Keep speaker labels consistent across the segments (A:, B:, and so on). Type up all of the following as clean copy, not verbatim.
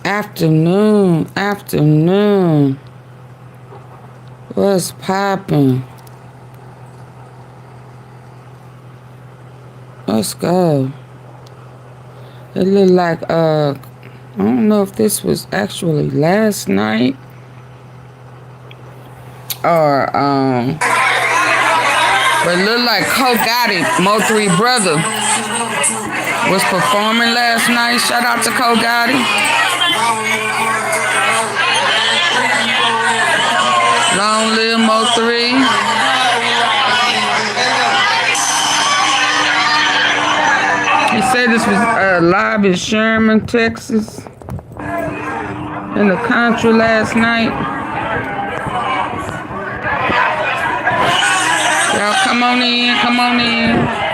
A: Afternoon. What's poppin'? Let's go. It looked like, I don't know if this was actually last night or, but it looked like COGOTTI, Mo3 brother, was performing last night. Shout out to COGOTTI. Long live Mo3. He said this was live in Sherman, Texas, in the country last night. Y'all come on in, come on in.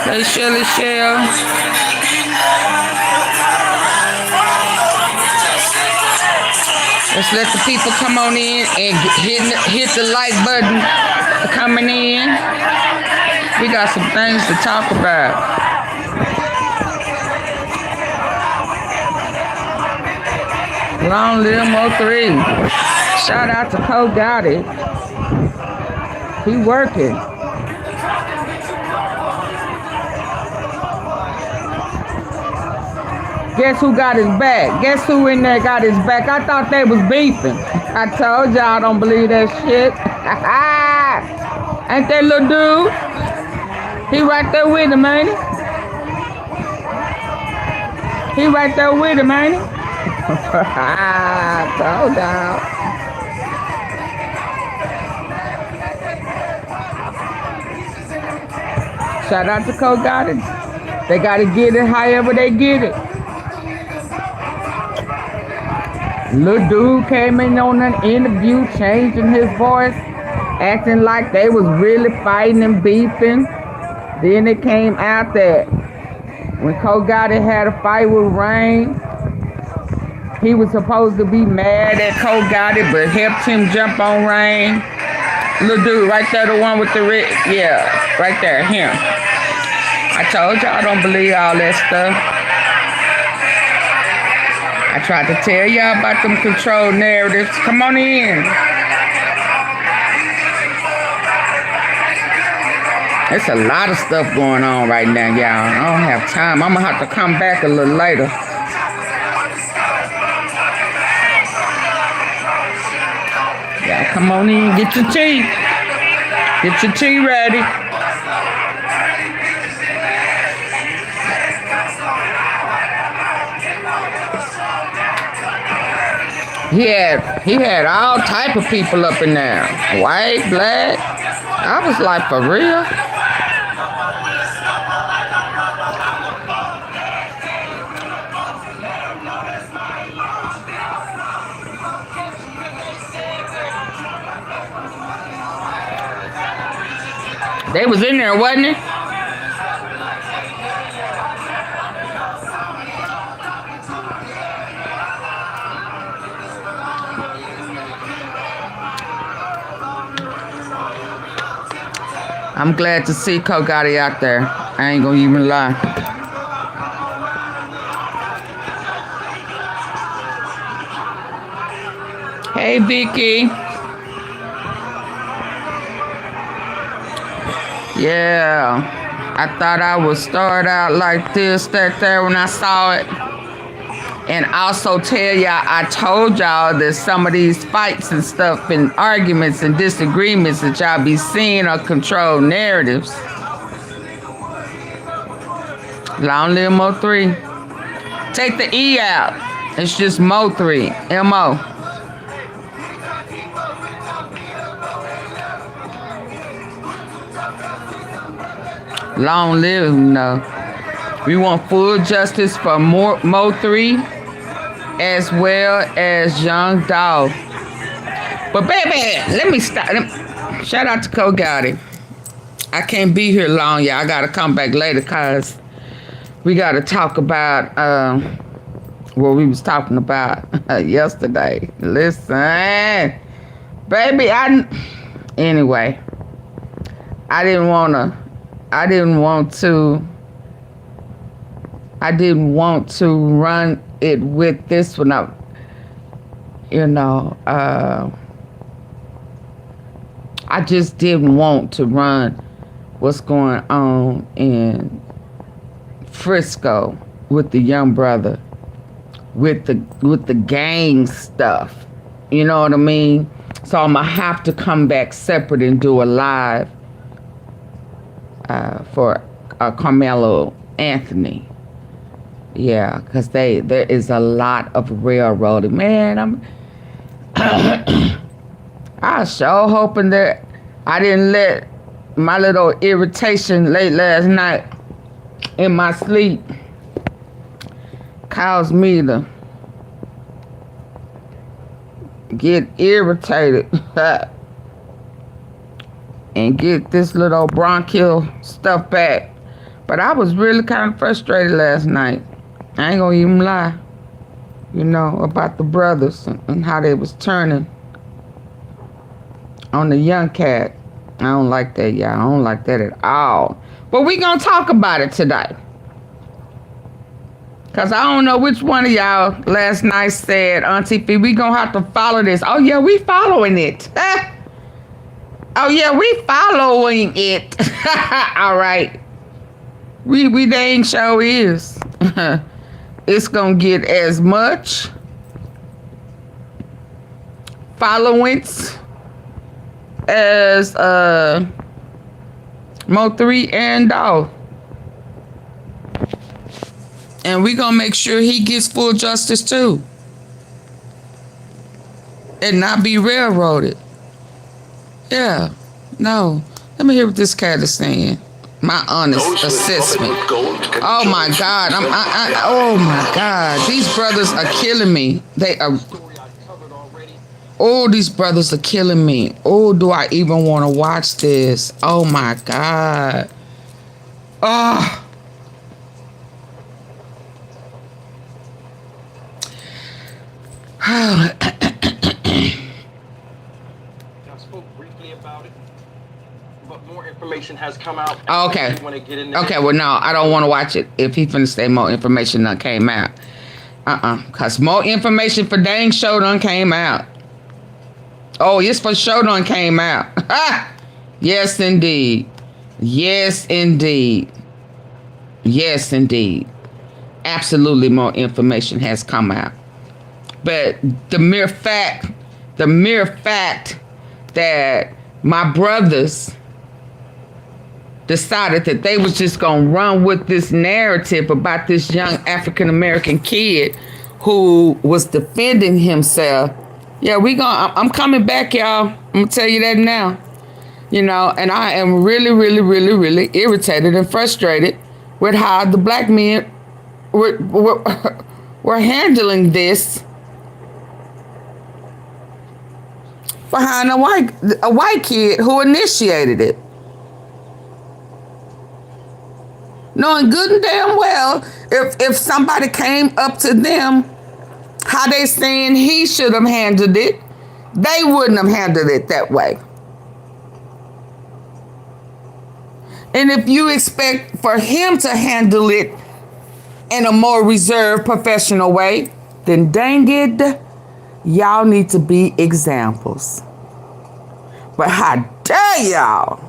A: Hey, Shelly Shell. Let's let the people come on in and hit the like button for coming in. We got some things to talk about. Long live Mo3. Shout out to COGOTTI. He working. Guess who got his back? Guess who in there got his back? I thought they was beefing. I told y'all I don't believe that shit. Ain't that little dude? He right there with him, ain't he? He right there with him, ain't he? I told y'all. Shout out to COGOTTI. They gotta get it however they get it. Little dude came in on an interview, changing his voice, acting like they was really fighting and beefing. Then it came out that when COGOTTI had a fight with Rain, he was supposed to be mad at COGOTTI, but helped him jump on Rain. Little dude right there, the one with the red, yeah, right there, him. I told y'all I don't believe all that stuff. I tried to tell y'all about them controlled narratives. Come on in. There's a lot of stuff going on right now, y'all. I don't have time. I'm going to have to come back a little later. Y'all come on in. Get your tea. Get your tea ready. He had all type of people up in there. White, black. I was like, for real? They was in there, wasn't it? I'm glad to see COGOTTI out there. I ain't gonna even lie. Hey, Vicky. Yeah, I thought I would start out like this, that, there when I saw it. And also tell y'all, I told y'all that some of these fights and stuff and arguments and disagreements that y'all be seeing are controlled narratives. Long live Mo3. Take the E out. It's just Mo3. M-O. Long live, no. We want full justice for Mo3 as well as YOUNGDOLPH. But baby, let me stop. Shout out to COGOTTI. I can't be here long, y'all. I gotta come back later because we gotta talk about what we was talking about yesterday. Listen, baby, anyway. I didn't want to run it with this one up. You know, I just didn't want to run what's going on in Frisco with the young brother, with the gang stuff. You know what I mean? So I'm gonna have to come back separate and do a live for Carmelo Anthony. Yeah, because there is a lot of railroading. Man, I was sure hoping that I didn't let my little irritation late last night in my sleep cause me to get irritated and get this little bronchial stuff back. But I was really kind of frustrated last night. I ain't gonna even lie, you know, about the brothers and how they was turning on the young cat. I don't like that, y'all. I don't like that at all. But we gonna talk about it today. Cause I don't know which one of y'all last night said, AunTeaFee, we gonna have to follow this. Oh yeah, we following it. Oh yeah, we following it. All right. We dang sure is. It's gonna get as much followings as Mo3 and Dolph. And we gonna make sure he gets full justice too. And not be railroaded. Yeah, no. Let me hear what this cat is saying. My honest assessment. Oh my God, oh my God. These brothers are killing me. They are. Oh, these brothers are killing me. Oh, do I even want to watch this? Oh my God. Oh.
B: I spoke briefly about it, but more information has come out.
A: Okay. Okay, well, no, I don't want to watch it. If he's finna say more information done came out. Because more information for dang show done came out. Oh, it's for show done came out. Yes, indeed. Yes, indeed. Yes, indeed. Absolutely more information has come out. But the mere fact that my brothers decided that they was just gonna run with this narrative about this young African-American kid who was defending himself. Yeah, I'm coming back, y'all. I'm gonna tell you that now. You know, and I am really, really, really, really irritated and frustrated with how the black men were handling this behind a white kid who initiated it. Knowing good and damn well, if somebody came up to them, how they saying he should have handled it, they wouldn't have handled it that way. And if you expect for him to handle it in a more reserved, professional way, then dang it, y'all need to be examples. But how dare y'all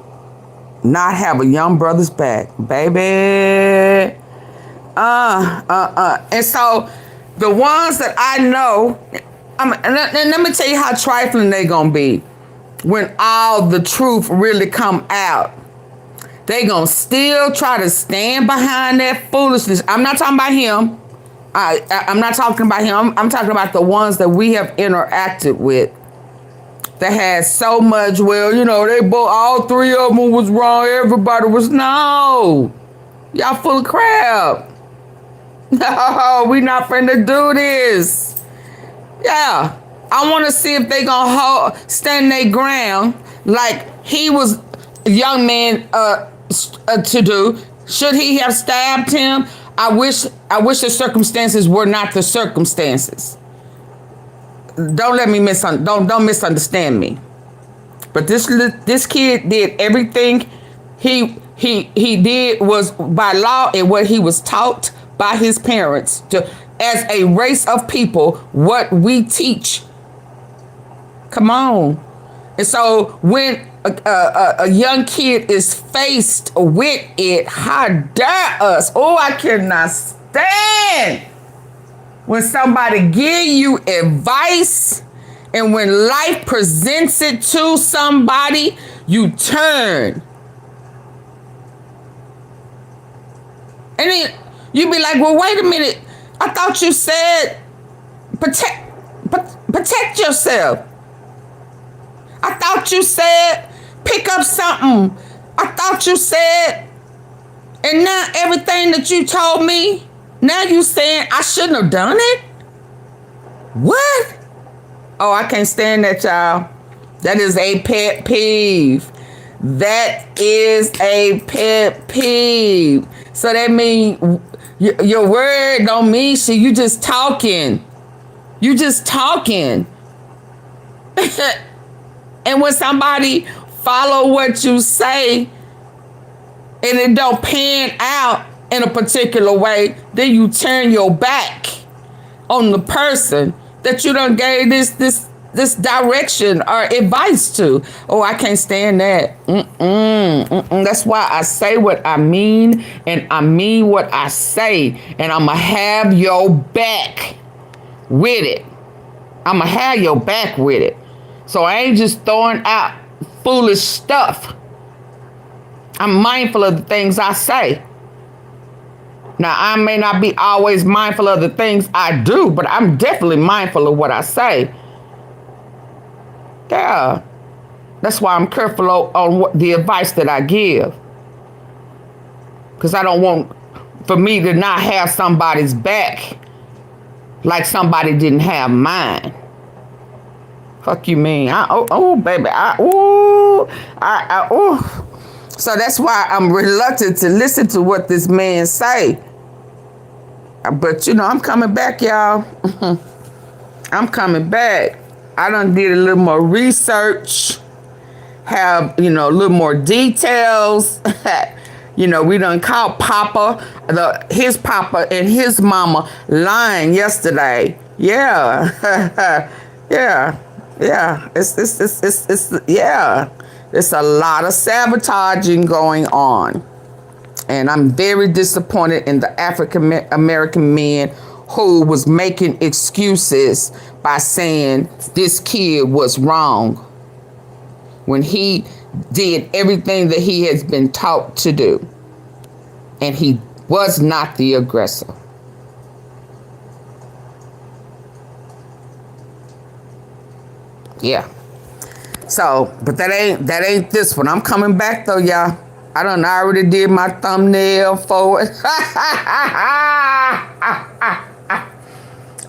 A: not have a young brother's back, baby? And so the ones that I know, let me tell you how trifling they gonna be when all the truth really come out. They gonna still try to stand behind that foolishness. I'm not talking about him. I'm not talking about him. I'm talking about the ones that we have interacted with that had so much, well, you know, they both, all three of them was wrong. Everybody was, no. Y'all full of crap. No, we not finna do this. Yeah. I want to see if they gonna stand their ground like he was a young man to do. Should he have stabbed him? I wish the circumstances were not the circumstances. Don't misunderstand me. But this kid did everything he did was by law and what he was taught by his parents to as a race of people what we teach. Come on. And so when a young kid is faced with it, how dare us? Oh, I cannot stand when somebody give you advice and when life presents it to somebody, you turn. And then you be like, well, wait a minute. I thought you said protect yourself. I thought you said pick up something. I thought you said, and now everything that you told me, now you saying I shouldn't have done it? What? Oh, I can't stand that, y'all. That is a pet peeve. That is a pet peeve. So that means your word don't mean shit. You just talking. You just talking. And when somebody follow what you say and it don't pan out in a particular way, then you turn your back on the person that you done gave this direction or advice to. Oh, I can't stand that. That's why I say what I mean, and I mean what I say, and I'ma have your back with it. I'ma have your back with it. So I ain't just throwing out foolish stuff. I'm mindful of the things I say. Now, I may not be always mindful of the things I do, but I'm definitely mindful of what I say. Yeah. That's why I'm careful on what the advice that I give. Because I don't want for me to not have somebody's back like somebody didn't have mine. Fuck you mean? Baby. So that's why I'm reluctant to listen to what this man say. But, you know, I'm coming back, y'all. I'm coming back. I done did a little more research. Have, you know, a little more details. You know, we done caught Papa, his Papa and his mama lying yesterday. Yeah. Yeah. It's a lot of sabotaging going on. And I'm very disappointed in the African American men who was making excuses by saying this kid was wrong when he did everything that he has been taught to do. And he was not the aggressor. Yeah. So, but that ain't this one. I'm coming back though, y'all. I already did my thumbnail for it.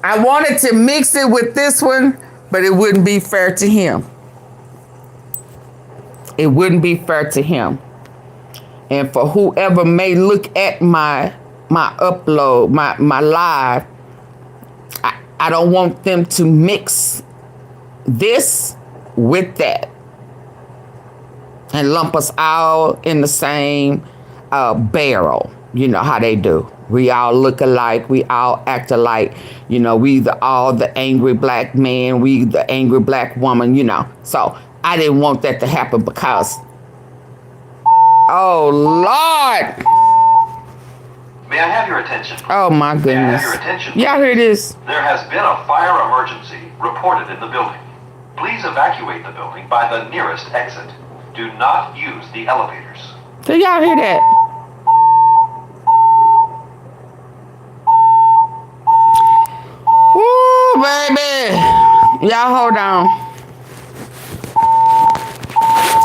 A: I wanted to mix it with this one, but it wouldn't be fair to him. It wouldn't be fair to him. And for whoever may look at my upload, my live, I don't want them to mix this with that and lump us all in the same barrel. You know how they do. We all look alike. We all act alike. You know, we all the angry black man. We the angry black woman, you know. So I didn't want that to happen because, oh, Lord.
C: May I have your attention?
A: Oh, my goodness.
C: May I have your attention?
A: Y'all hear this?
C: There has been a fire emergency reported in the building. Please evacuate the building by the nearest exit. Do not use the elevators.
A: Do y'all hear that? Ooh, baby. Y'all hold on.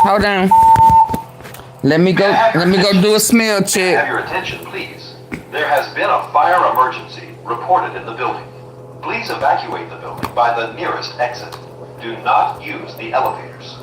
A: Hold on. Let me go do a smell check.
C: May I have your attention, please? There has been a fire emergency reported in the building. Please evacuate the building by the nearest exit. Do not use the elevators.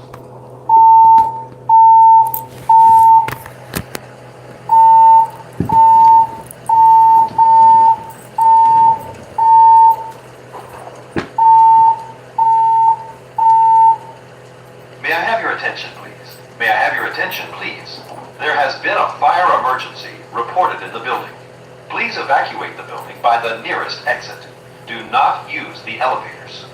C: May I have your attention, please? May I have your attention, please? There has been a fire emergency reported in the building. Please evacuate the building by the nearest exit. Do not use the elevators.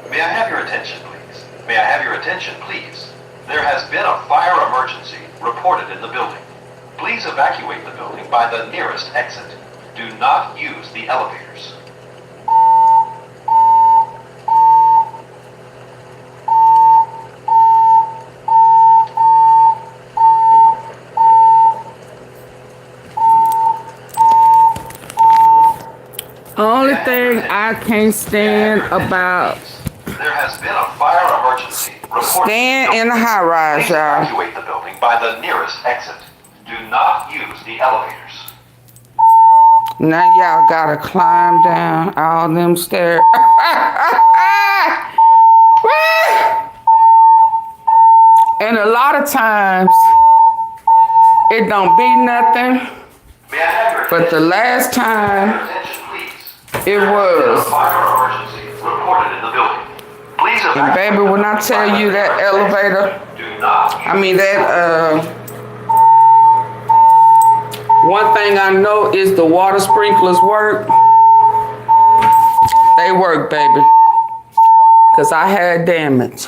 C: May I have your attention, please? May I have your attention, please? There has been a fire emergency reported in the building. Please evacuate the building by the nearest exit. Do not use the elevators.
A: Only thing I can't stand about
C: There has been a fire emergency reported.
A: staying in the high rise,
C: Please
A: y'all.
C: evacuate the building by the nearest exit. Do not use the elevators.
A: Now y'all gotta climb down all them stairs. And a lot of times it don't be nothing.
C: May I have your
A: But the last time
C: attention, please?
A: it
C: There has been a
A: was.
C: fire emergency reported in the building. Please
A: And
C: evacuate
A: baby,
C: the
A: when I
C: building
A: tell
C: by the
A: you that
C: nearest
A: elevator,
C: exit. Do not use
A: I mean that one thing I know is the water sprinklers work. They work, baby. Cause I had damage.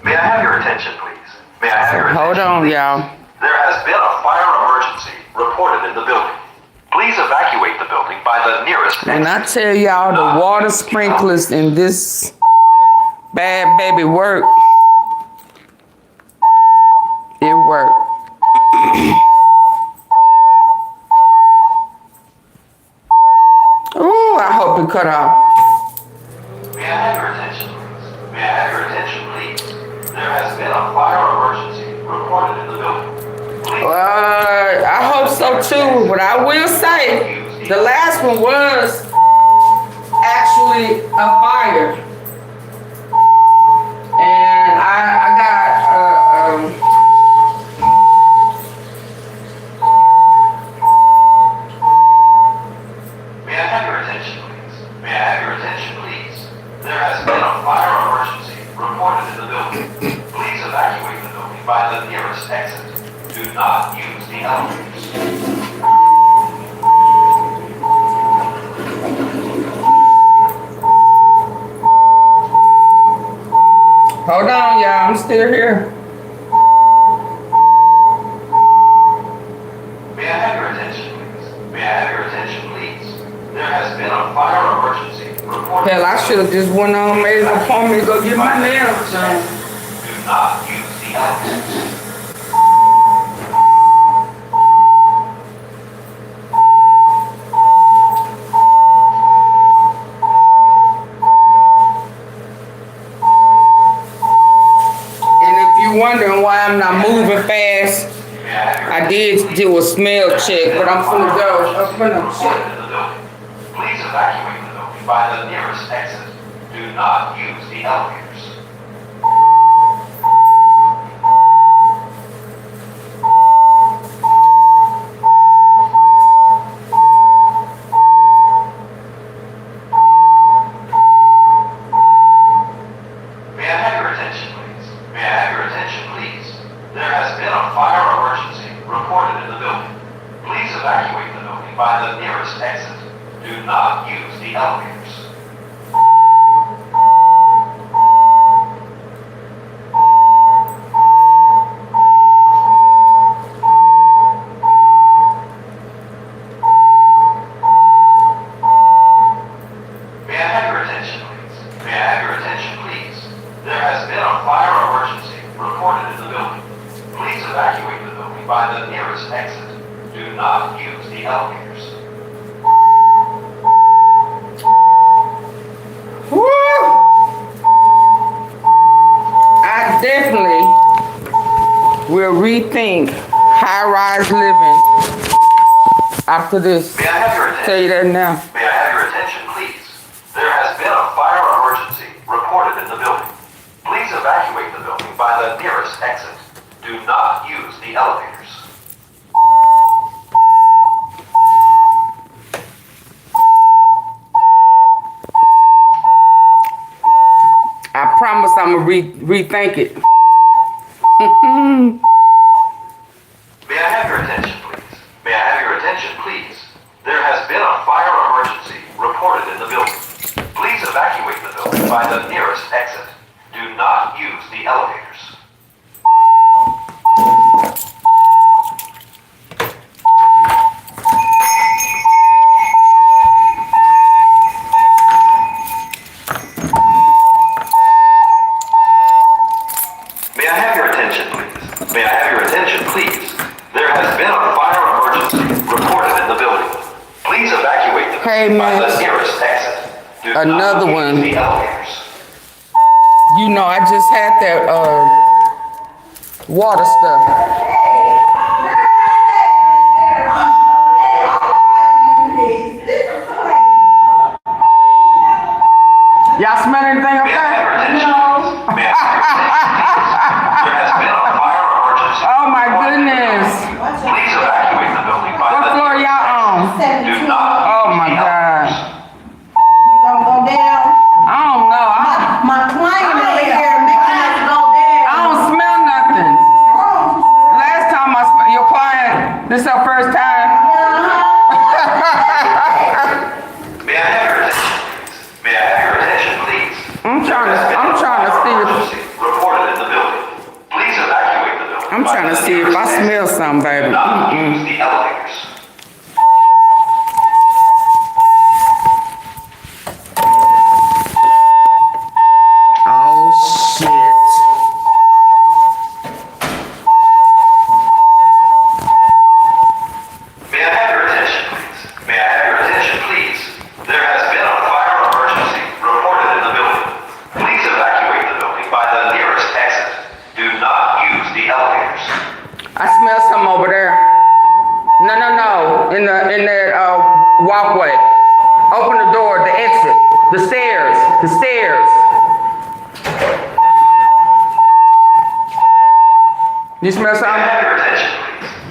C: May I have your attention, please? May I have your
A: Hold
C: attention,
A: on,
C: please?
A: y'all.
C: There has been a fire emergency reported in the building. Please evacuate the building by the nearest
A: When I
C: exit.
A: tell y'all the water sprinklers in this bad baby work, it worked. Ooh, I hope it cut off.
C: May I have your attention, please? May I have your attention, please? There has been a fire emergency reported in the building. Please
A: I hope so too, but I will say the last one was actually a fire. And I got
C: May I have your attention, please? May I have your attention, please? There has been a fire emergency reported in the building. Please evacuate the building by the nearest exit. Do not use the elevators.
A: hold on, y'all, I'm still here.
C: May I have your attention, please? May I have your attention, please? There has been a fire emergency reported.
A: Hell, I should have just went on, made an appointment to go get my nails done.
C: Do not use the elevators.
A: And if you're wondering why I'm not moving fast,
C: May I have your
A: I did do a smell check, but I'm finna go. I'm finna check.
C: in the building. Please evacuate the building by the nearest exit. Do not use the elevators. May I have your attention, please? May I have your attention, please? There has been a fire emergency reported in the building. Please evacuate the building by the nearest exit. Do not use the elevators. May I have your attention, please? May I have your attention, please? There has been a fire emergency reported in the building. Please evacuate the building by the nearest exit. Do not use the elevators.
A: Woo! I definitely will rethink high-rise living after this.
C: May I have your attention?
A: Tell you that now.
C: May I have your attention, please? There has been a fire emergency reported in the building. Please evacuate the building by nearest exit. Do not use the elevators.
A: I promise I'm gonna rethink it.
C: May I have your attention, please? May I have your attention, please? There has been a fire emergency reported in the building. Please evacuate the building by the nearest exit. Do not use the elevators. May I have your attention, please? May I have your attention, please? There has been a fire emergency reported in the building. Please evacuate the building by the nearest exit. Do
A: Another
C: not
A: one.
C: use the elevators.
A: You know, I just had that water stuff. Y'all smell anything up
C: May I have your
A: there?
C: attention, please? May I have your attention, please? There has been a fire emergency.
A: Oh my goodness.
C: Please evacuate the building by
A: What
C: the
A: floor y'all on?
C: Do not
A: Oh
C: use
A: my
C: the
A: God.
C: elevators.
D: You gonna go down?
A: I don't know.
D: My client over here making us go down.
A: I don't smell nothing. Last time I smelled your client, this her first time.
C: May I have your attention, please? May I have your attention, please?
A: I'm trying to see if
C: Emergency reported in the building. Please evacuate the building.
A: I'm trying to see if I smell something, baby.
C: Do not use the elevators.
A: Oh shit.
C: May I have your attention, please? May I have your attention, please? There has been a fire emergency reported in the building. Please evacuate the building by the nearest exit. Do not use the elevators.
A: I smell something over there. No. In that walkway. Open the door, the exit, the stairs. You smell
C: May I
A: something?
C: have your attention,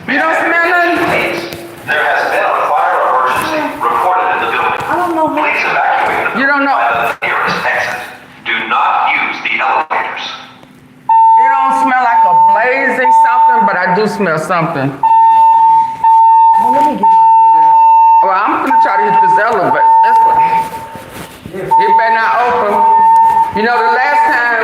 C: please?
A: You don't smell nothing?
C: Please, there has been a fire emergency reported in the building.
D: I don't know how.
C: Please evacuate the building
A: You don't know.
C: by the nearest exit. Do not use the elevators.
A: It don't smell like a blazing something, but I do smell something.
D: Well, let me get my
A: Well, I'm gonna try to hit this elevator. It better not open. You know, the last time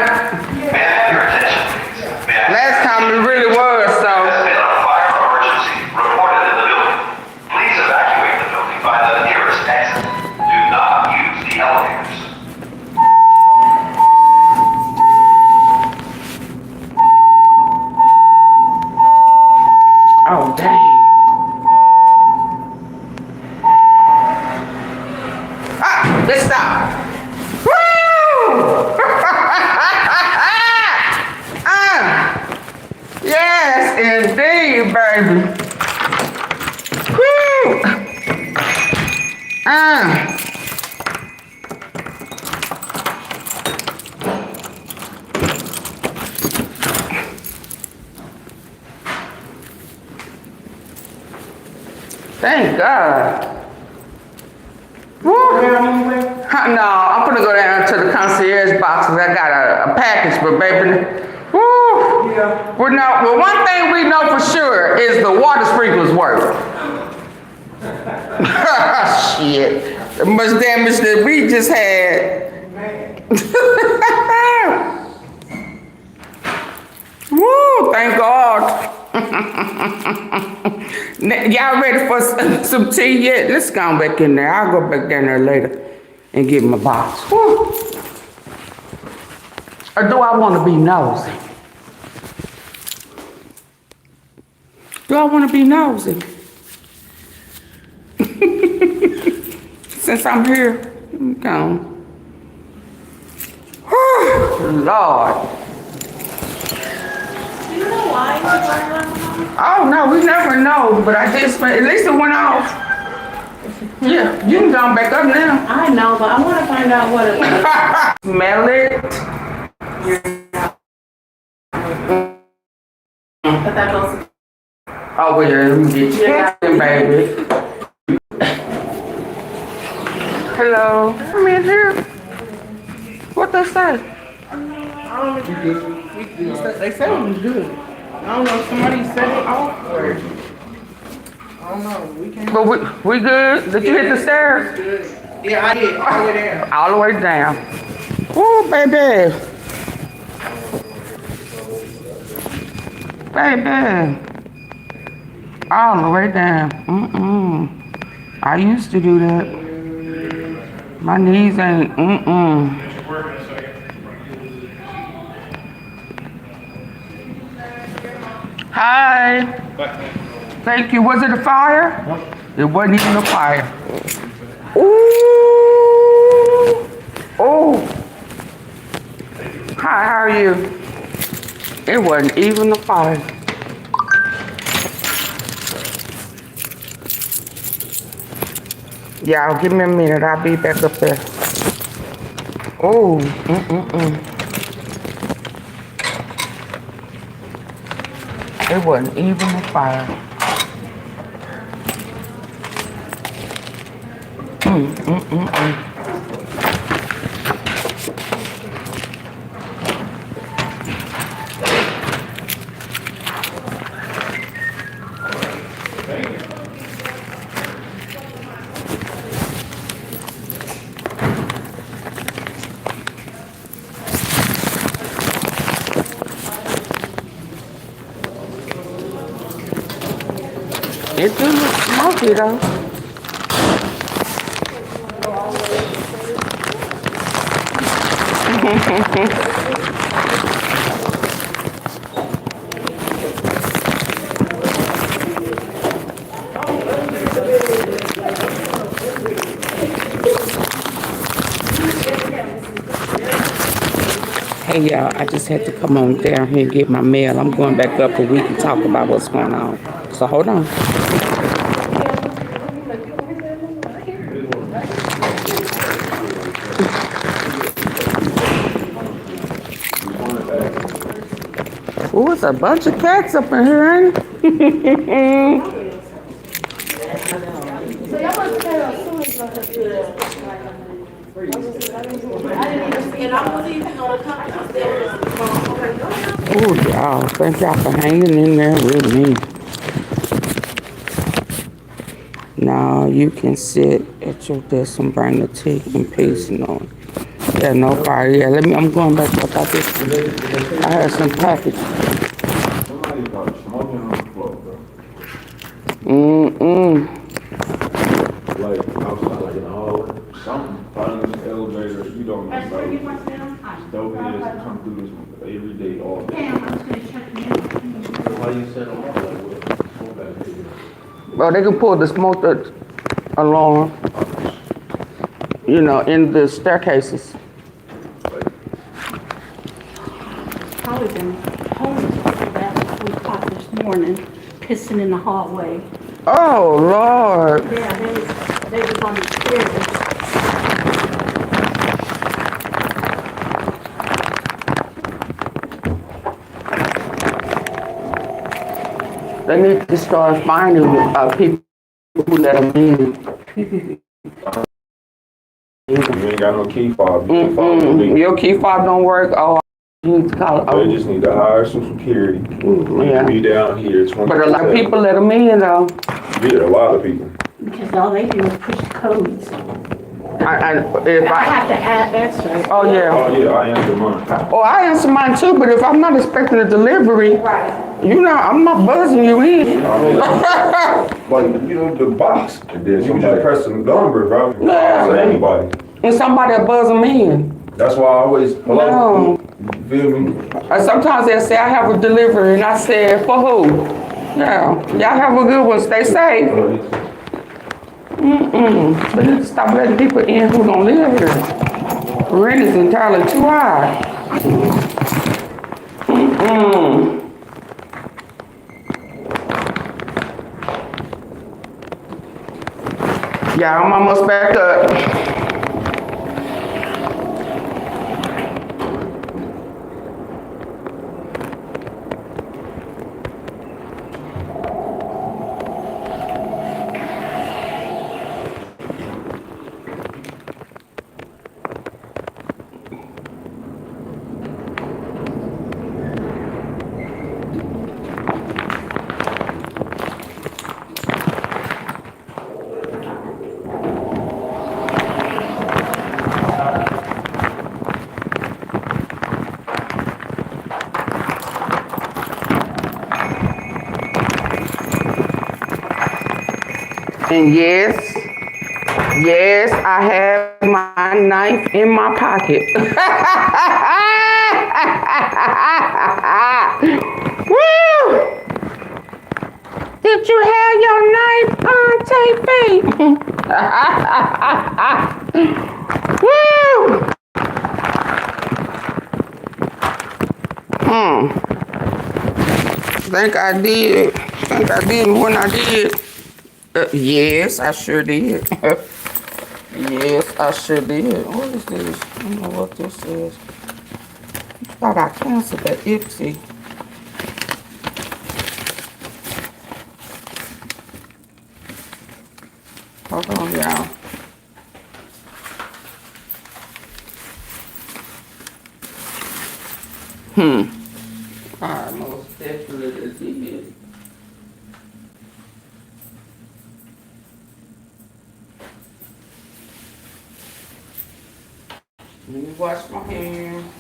C: May I have your attention, please? May I
A: it really was,
C: There
A: so.
C: has been a fire emergency reported in the building. Please evacuate the building by the nearest exit. Do not use the elevators.
A: Oh, dang. Ah, let's stop. Woo! Yes, indeed, baby. Woo! Thank God. Woo. No, I'm gonna go down to the concierge boxes. I got a package, but baby, woo.
D: Yeah.
A: Well, one thing we know for sure is the water sprinklers work. Shit. The much damage that we just had. Woo, thank God. Y'all ready for some tea yet? Let's go back in there. I'll go back down there later and get my box. Woo. Or do I want to be nosy? Do I want to be nosy? Since I'm here, I'm gone. Lord.
D: Do you know why you burn them?
A: Oh no, we never know, but I just at least it went off. Yeah, you can go back up now.
D: I know, but I want to find out what it was.
A: Smell it.
D: But that goes.
A: Oh, well, let me get you in, baby. Hello. Come in here. What they say?
E: I don't know. They said it was good. I don't know if somebody said it off or I don't know. We can't.
A: But we good? Did you hit the stairs?
E: Good. Yeah, I did. All the way down.
A: All the way down. Ooh, baby. Baby. All the way down. I used to do that. My knees ain't, Hi. Thank you. Was it a fire? Nope. It wasn't even a fire. Ooh. Oh. Hi, how are you? It wasn't even a fire. Y'all, give me a minute. I'll be back up there. Oh. It wasn't even a fire. It do look smoky though. Hey y'all, I just had to come on down here and get my mail. I'm going back up and we can talk about what's going on. So hold on. Ooh, it's a bunch of cats up in here, ain't it? Oh, y'all, thank y'all for hanging in there with me. Now you can sit at your desk and bring the tea and peace, you know. Yeah, no fire. Yeah, I'm going back up. I had some package.
F: Like outside, like in the hallway, something, probably in the elevator, you don't know about it. Dope heads come through this every day, all day. Why you set them off like what?
A: Well, they can pull the smoke alarm, you know, in the staircases.
G: Probably been homeless after that 3 o'clock this morning, pissing in the hallway.
A: Oh, Lord.
G: Yeah, they was on the stairs.
A: They need to start finding people who let them in.
F: You ain't got no key fob.
A: Your key fob don't work. Oh, you need to call it.
F: They just need to hire some security.
A: Yeah.
F: Be down here 24/7.
A: But a lot of people let them in, though.
F: Yeah, a lot of people.
G: Because all they do is push codes.
A: I
G: have to answer.
A: Oh, yeah.
F: Oh, yeah, I answer mine.
A: Oh, I answer mine, too, but if I'm not expecting a delivery, you know, I'm not buzzing you in.
F: Like, you know, the box. And then you just press the number, bro.
A: Yeah.
F: For anybody.
A: And somebody will buzz them in.
F: That's why I always,
A: No.
F: you feel me?
A: Sometimes they'll say, I have a delivery, and I said, for who? Yeah. Y'all have a good one. Stay safe. They need to stop letting people in who don't live here. Rent is entirely too high. Yeah, I'm almost back up. And yes, I have my knife in my pocket. Woo! Did you have your knife, AunTeaFee? Woo! Think I did. Think I did when I did. Yes, I sure did. Yes, I sure did. What is this? I don't know what this is. I thought I canceled that Ipsy. Hold on, y'all. I most definitely did. Let me wash my hands.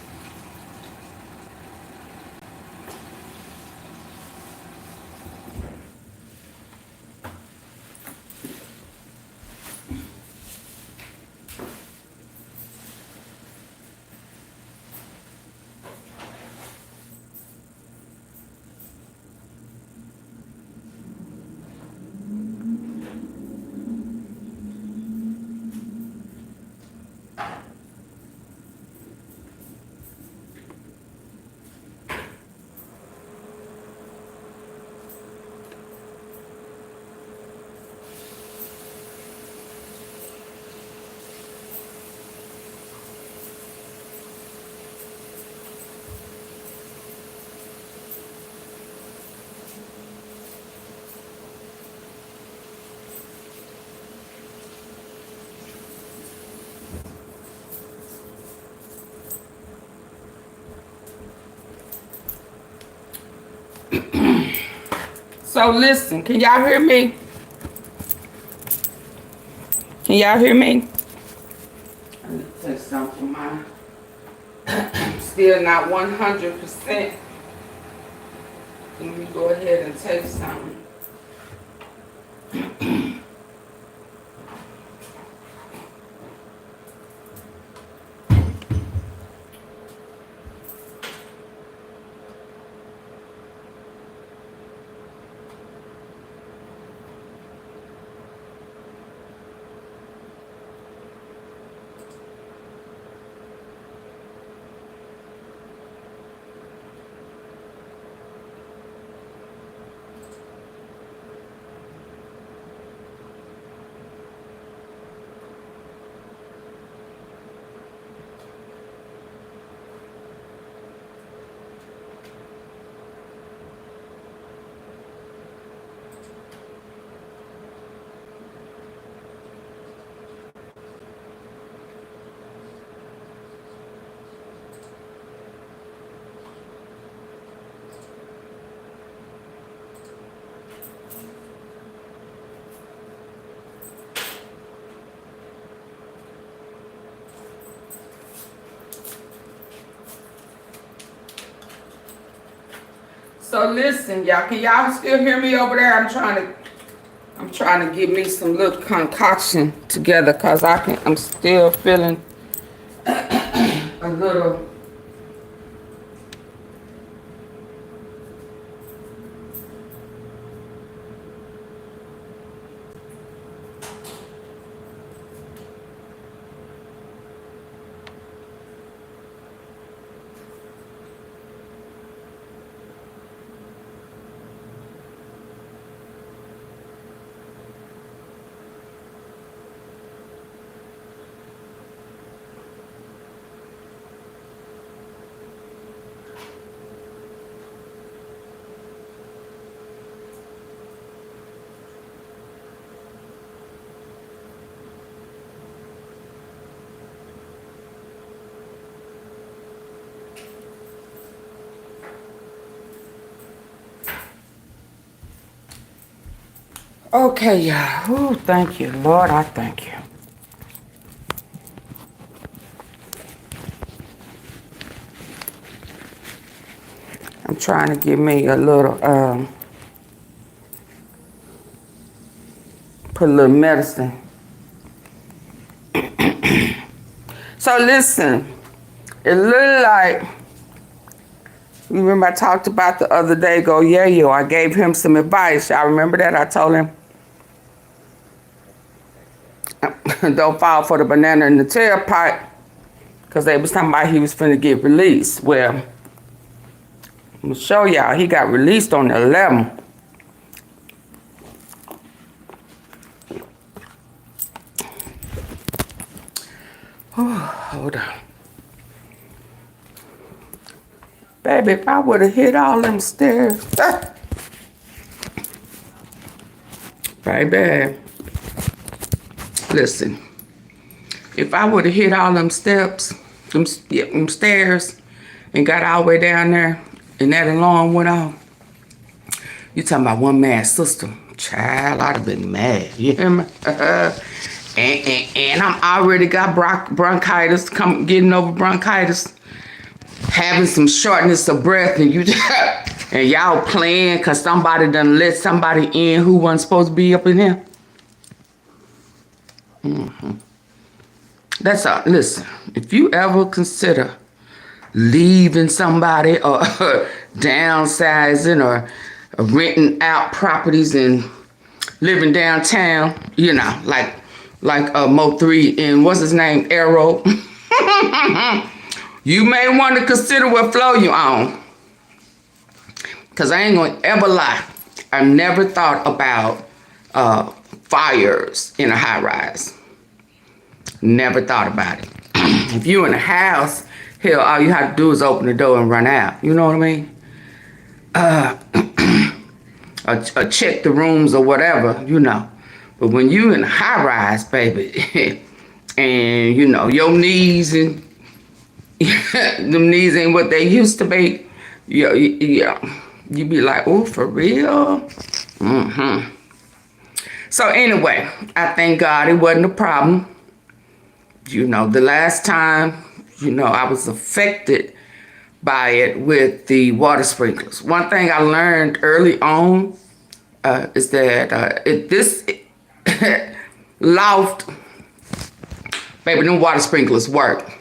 A: So listen, can y'all hear me? Can y'all hear me? I need to take some for mine. Still not 100%. Let me go ahead and take some. So listen, y'all, can y'all still hear me over there? I'm trying to get me some little concoction together because I'm still feeling a little. Okay, y'all. Ooh, thank you, Lord. I thank you. I'm trying to give me a little Put a little medicine. So listen, it looked like, you remember I talked about the other day, Yayo. I gave him some advice. Y'all remember that? I told him, don't fall for the banana in the tailpipe, because they was talking about he was finna get released. Well, I'm gonna show y'all, he got released on the 11th. Hold on. Baby, if I would have hit all them stairs. Baby. Listen. If I would have hit all them steps, them stairs, and got all the way down there, and that alarm went off, you talking about one man's sister. Child, I'd have been mad. You hear me? And I'm already got bronchitis, getting over bronchitis, having some shortness of breath, and and y'all playing because somebody done let somebody in who wasn't supposed to be up in here. That's all. Listen, if you ever consider leaving somebody or downsizing or renting out properties and living downtown, you know, like Mo3 and what's his name, Arrow. You may want to consider what floor you on. Because I ain't going to ever lie. I never thought about fires in a high rise. Never thought about it. If you in a house, hell, all you have to do is open the door and run out. You know what I mean? Or check the rooms or whatever, you know. But when you in a high rise, baby, and you know, your knees and them knees ain't what they used to be, you be like, oh, for real? So anyway, I thank God it wasn't a problem. You know, the last time, you know, I was affected by it with the water sprinklers. One thing I learned early on is that this loft, baby, them water sprinklers work.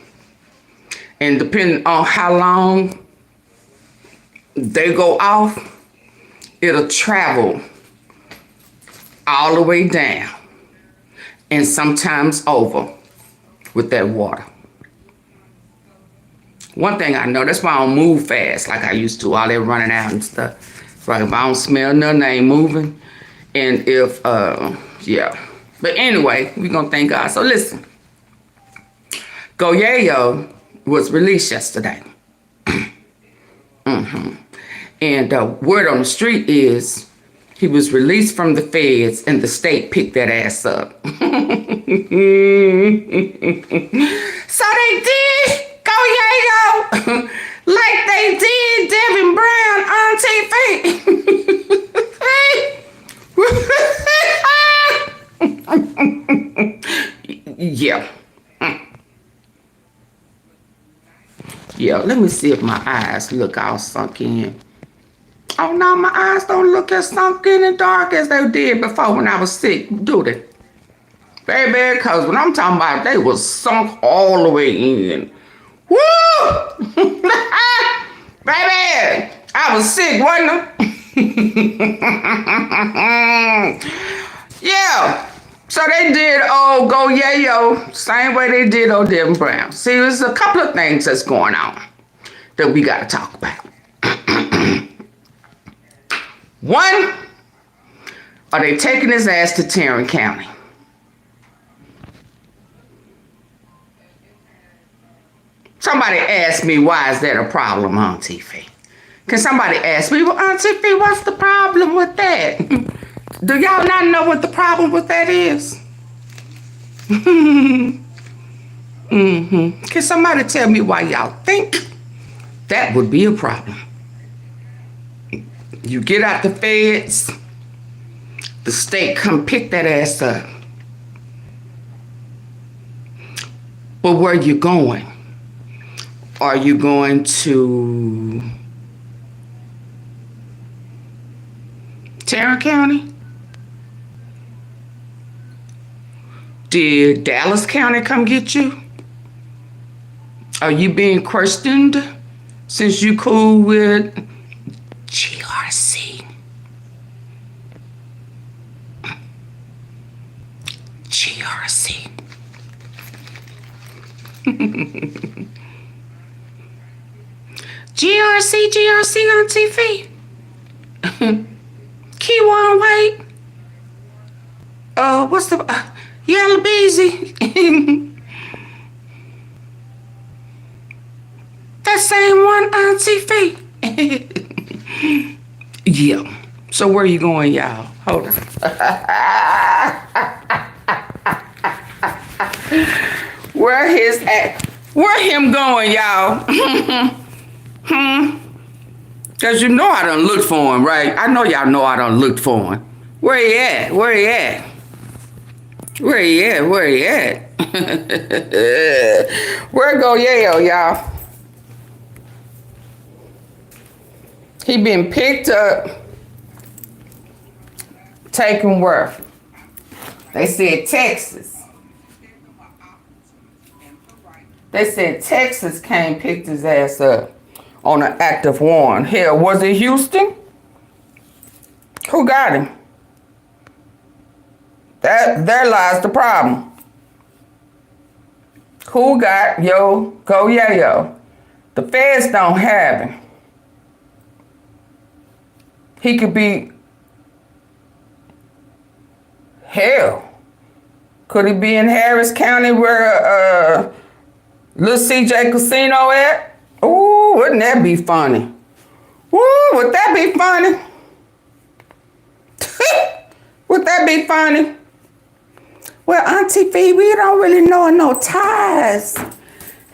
A: And depending on how long they go off, it'll travel all the way down and sometimes over with that water. One thing I know, that's why I don't move fast like I used to, all that running out and stuff. It's like if I don't smell nothing, I ain't moving. And if, yeah. But anyway, we're going to thank God. So listen, Goyayo was released yesterday. And word on the street is he was released from the feds and the state picked that ass up. So they did Goyayo like they did Devin Brown, AunTeaFee. Yeah. Yeah, let me see if my eyes look all sunk in. Oh no, my eyes don't look as sunk in and dark as they did before when I was sick, do they? Baby, because when I'm talking about they was sunk all the way in. Woo! Baby, I was sick, wasn't I? Yeah. So they did old Goyayo, same way they did old Devin Brown. See, there's a couple of things that's going on that we got to talk about. One, are they taking his ass to Tarrant County? Somebody asked me, why is that a problem, AunTeaFee? Can somebody ask me, well, AunTeaFee, what's the problem with that? Do y'all not know what the problem with that is? Can somebody tell me why y'all think that would be a problem? You get out the feds, the state come pick that ass up. But where you going? Are you going to Tarrant County? Did Dallas County come get you? Are you being questioned since you cool with GRC? GRC. GRC, AunTeaFee. KEWONWHITE. What's the YELLABEEZY? That same one, AunTeaFee. Yeah. So where you going, y'all? Hold on. Where him going, y'all? Cause you know I done looked for him, right? I know y'all know I done looked for him. Where he at? Where he at? Where he at? Where he at? Where go Yayo, y'all? He been picked up, taken where? They said Texas. They said Texas came picked his ass up on an active warrant. Hell, was it Houston? Who got him? There lies the problem. Who got GOYAYO? The feds don't have him. He could be, hell, could he be in Harris County where Little CJ Casino at? Ooh, wouldn't that be funny? Ooh, would that be funny? Would that be funny? Well, AunTeaFee, we don't really know no ties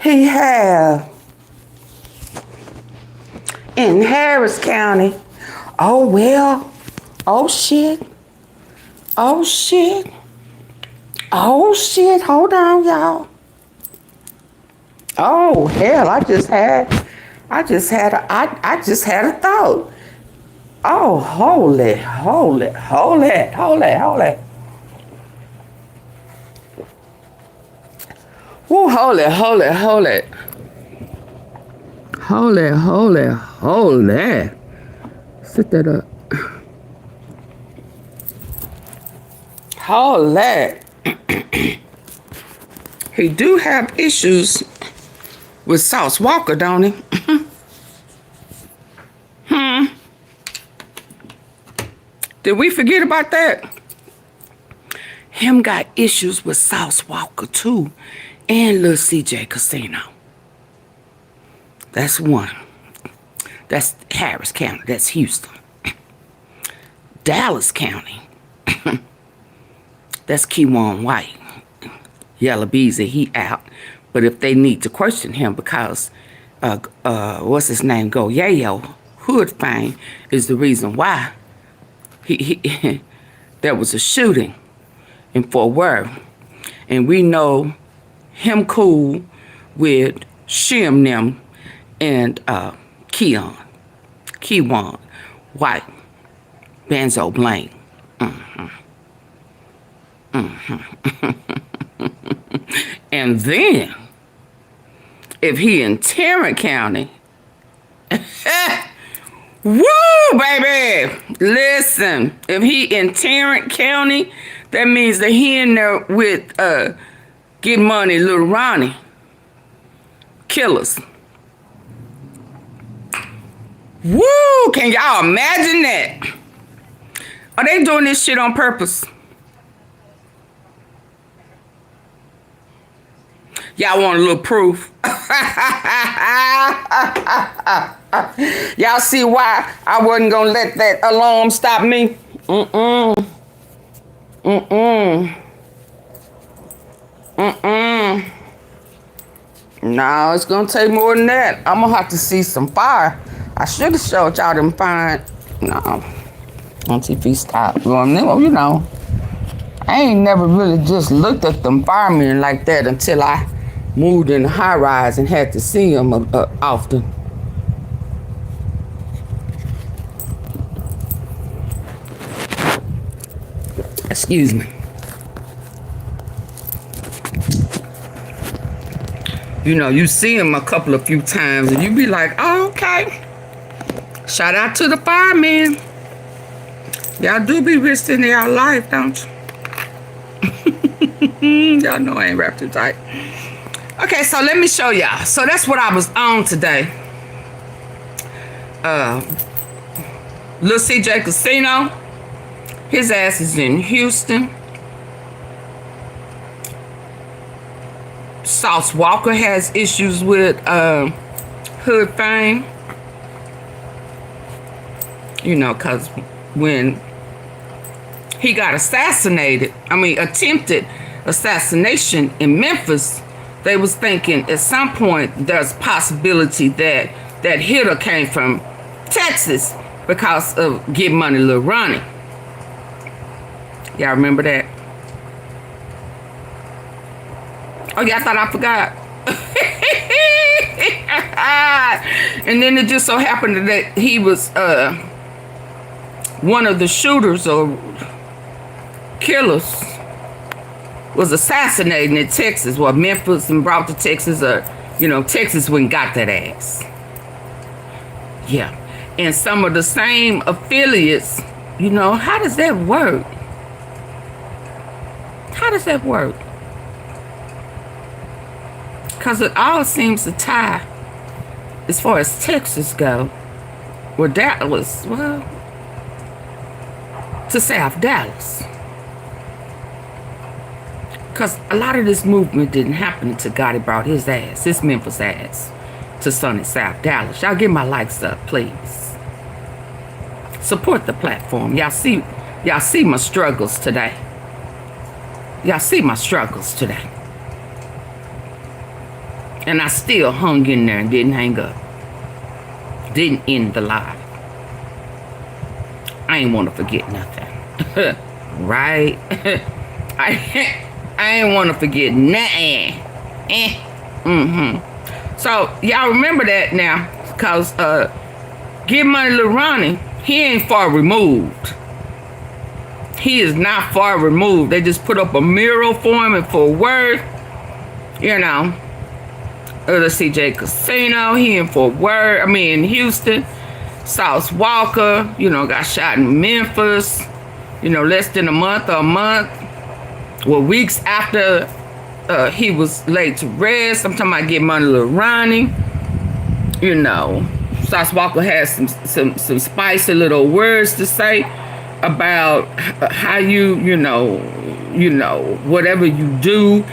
A: he have in Harris County. Oh, well. Oh, shit. Oh, shit. Oh, shit. Hold on, y'all. Oh, hell, I just had a thought. Oh, hold it. Woo, hold it. Sit that up. Hold that. He do have issues with Sauce Walker, don't he? Did we forget about that? Him got issues with Sauce Walker too, and Lil CJ Casino. That's one. That's Harris County. That's Houston. Dallas County. That's KEWONWHITE. YELLABEEZY, he out. But if they need to question him because, what's his name, GOYAYO, Hoodfame, is the reason why there was a shooting in Fort Worth. And we know him cool with Shim them and KEWONWHITE, Benzo Blank. And then, if he in Tarrant County, woo, baby! Listen, if he in Tarrant County, that means that he in there with Get Money, LILRONNIE, killers. Woo! Can y'all imagine that? Are they doing this shit on purpose? Y'all want a little proof? Y'all see why I wasn't gonna let that alarm stop me? No, it's gonna take more than that. I'm gonna have to see some fire. I should have showed y'all them fire. No. AunTeaFee stop. Well, you know, I ain't never really just looked at them firemen like that until I moved in the high rise and had to see them often. Excuse me. You know, you see him a few times and you be like, oh, okay. Shout out to the firemen. Y'all do be risking their life, don't you? Y'all know I ain't wrapped too tight. Okay, so let me show y'all. So that's what I was on today. Lil CJ Casino. His ass is in Houston. Sauce Walker has issues with Hoodfame. You know, because when he got assassinated, attempted assassination in Memphis, they was thinking at some point there's possibility that that hitter came from Texas because of Get Money LILRONNIE. Y'all remember that? Oh yeah, I thought I forgot. And then it just so happened that he was one of the shooters or killers was assassinated in Texas, well, Memphis, and brought to Texas, Texas went and got that ass. Yeah. And some of the same affiliates, how does that work? How does that work? Because it all seems to tie, as far as Texas go, where Dallas, well, to South Dallas. Because a lot of this movement didn't happen until Gotti brought his ass, his Memphis ass, to sunny South Dallas. Y'all give my likes up, please. Support the platform. Y'all see my struggles today. Y'all see my struggles today. And I still hung in there and didn't hang up. Didn't end the live. I ain't want to forget nothing. Right? I ain't want to forget nothing. So, y'all remember that now. Because Get Money LILRONNIE, he ain't far removed. He is not far removed. They just put up a mural for him and for Worth. The CJ Casino, he in Fort Worth, in Houston. Sauce Walker, got shot in Memphis, less than a month or a month. Well, weeks after he was laid to rest. I'm talking about Get Money LILRONNIE. Sauce Walker has some spicy little words to say about how whatever you do,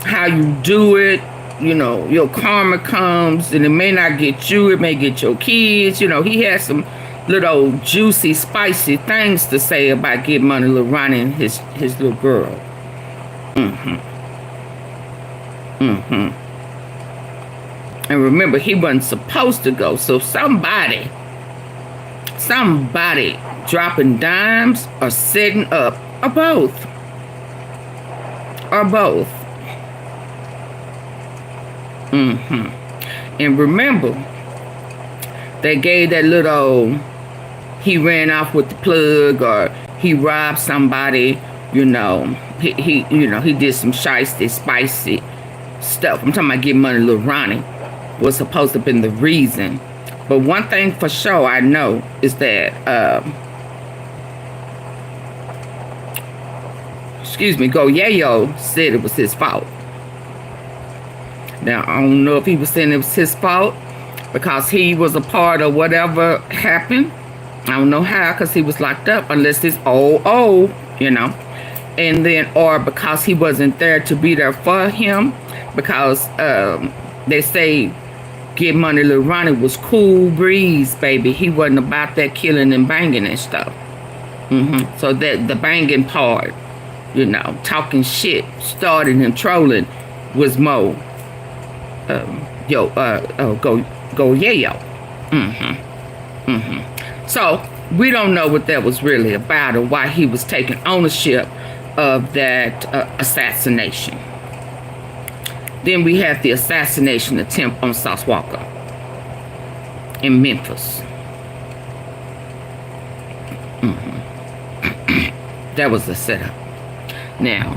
A: how you do it. Your karma comes and it may not get you, it may get your kids. He has some little juicy, spicy things to say about Get Money LILRONNIE and his little girl. And remember, he wasn't supposed to go. So somebody dropping dimes or setting up, or both. And remember, they gave that little, he ran off with the plug, or he robbed somebody, he did some shiesty, spicy stuff. I'm talking about Get Money LILRONNIE was supposed to have been the reason. But one thing for sure I know is that, GOYAYO said it was his fault. Now, I don't know if he was saying it was his fault because he was a part of whatever happened. I don't know how, because he was locked up, unless it's old, And then, or because he wasn't there to be there for him, because they say Get Money LILRONNIE was cool breeze, baby. He wasn't about that killing and banging and stuff. So that the banging part, talking shit, starting and trolling was more. GOYAYO. So we don't know what that was really about or why he was taking ownership of that assassination. Then we have the assassination attempt on Sauce Walker in Memphis. That was the setup. Now,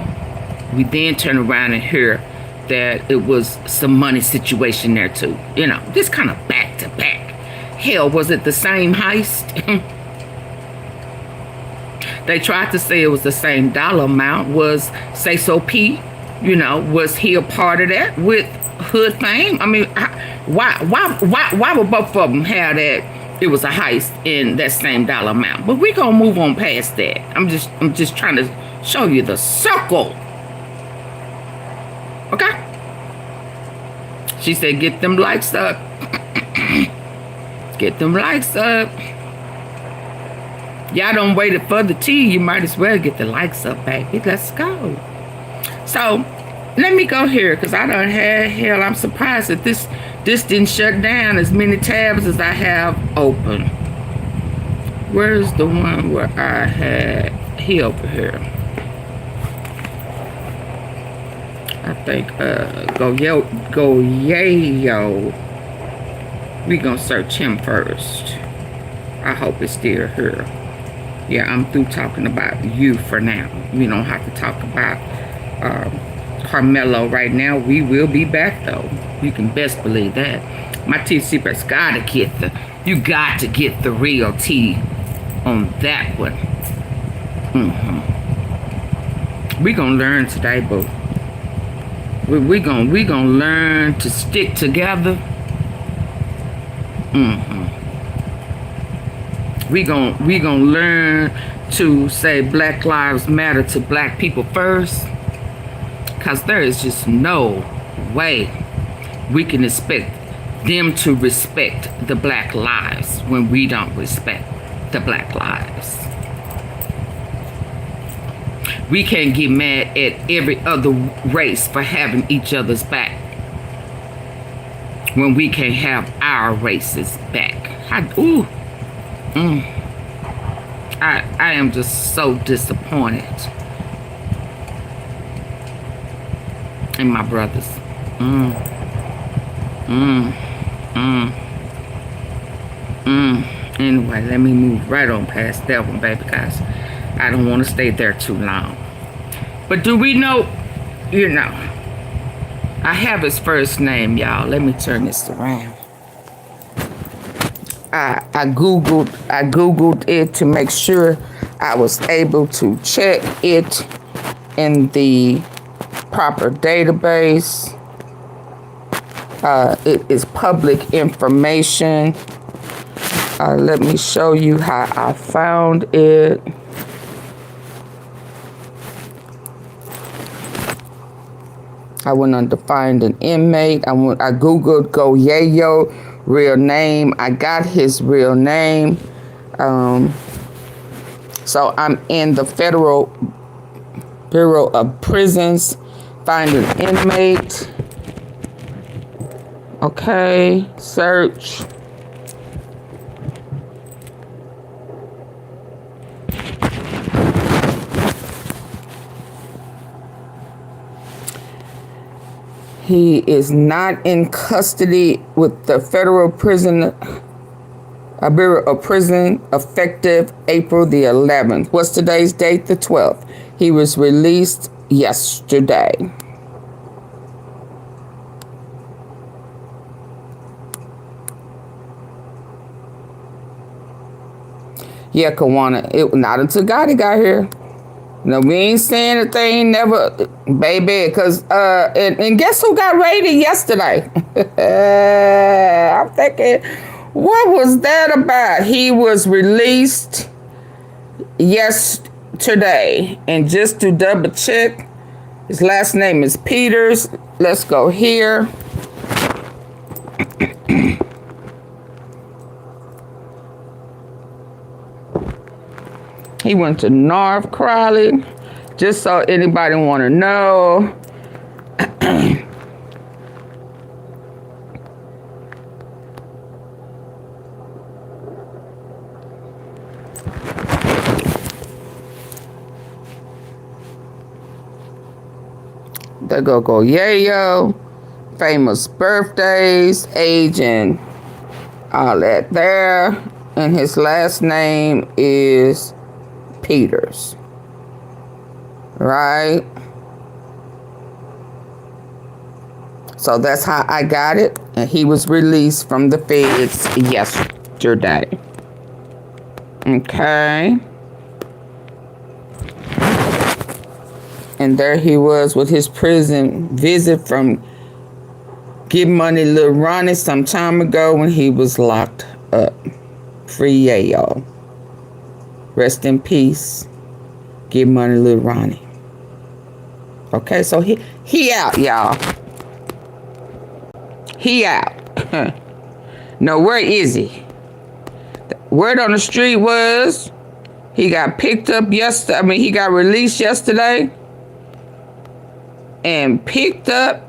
A: we then turn around and hear that it was some money situation there too. You know, just kind of back to back. Hell, was it the same heist? They tried to say it was the same dollar amount. Was Say So P, you know, was he a part of that with Hoodfame? I mean, why would both of them have that? It was a heist in that same dollar amount. But we're gonna move on past that. I'm just trying to show you the circle. Okay? She said, get them likes up. Get them likes up. Y'all don't wait for the tea. You might as well get the likes up, baby. Let's go. So, let me go here, because I done had, hell, I'm surprised that this didn't shut down as many tabs as I have open. Where's the one where I had, he over here. I think, Goyayo. We gonna search him first. I hope it's still here. Yeah, I'm through talking about you for now. We don't have to talk about Carmelo right now. We will be back though. You can best believe that. My tea secrets gotta get you got to get the real tea on that one. We gonna learn today, boo. We gonna learn to stick together. We gonna learn to say Black Lives Matter to black people first, because there is just no way we can expect them to respect the black lives when we don't respect the black lives. We can't get mad at every other race for having each other's back when we can't have our races back. I am just so disappointed in my brothers. Anyway, let me move right on past that one, baby, guys. I don't want to stay there too long. But do we know, you know, I have his first name, y'all. Let me turn this around. I googled it to make sure I was able to check it in the proper database. It is public information. Let me show you how I found it. I went on to find an inmate. I googled Goyayo real name. I got his real name. So I'm in the Federal Bureau of Prisons. Find an inmate. Okay, search. He is not in custody with the Federal Bureau of Prison effective April the 11th. What's today's date? The 12th. He was released yesterday. Yeah, Kawana. Not until Gotti got here. No, we ain't saying a thing, never, baby, because, and guess who got raided yesterday? I'm thinking, what was that about? He was released yesterday, and just to double check, his last name is Peters. Let's go here. He went to North Crowley, just so anybody want to know. There go Yayo, famous birthdays, age, and all that there. And his last name is Peters, right? So that's how I got it. And he was released from the feds yesterday. Okay. And there he was with his prison visit from Get Money LILRONNIE some time ago when he was locked up. Free Yayo. Rest in peace. Get Money LILRONNIE. Okay, so he out, y'all. He out. No, where is he? The word on the street was he got picked up yesterday. I mean, he got released yesterday. And picked up.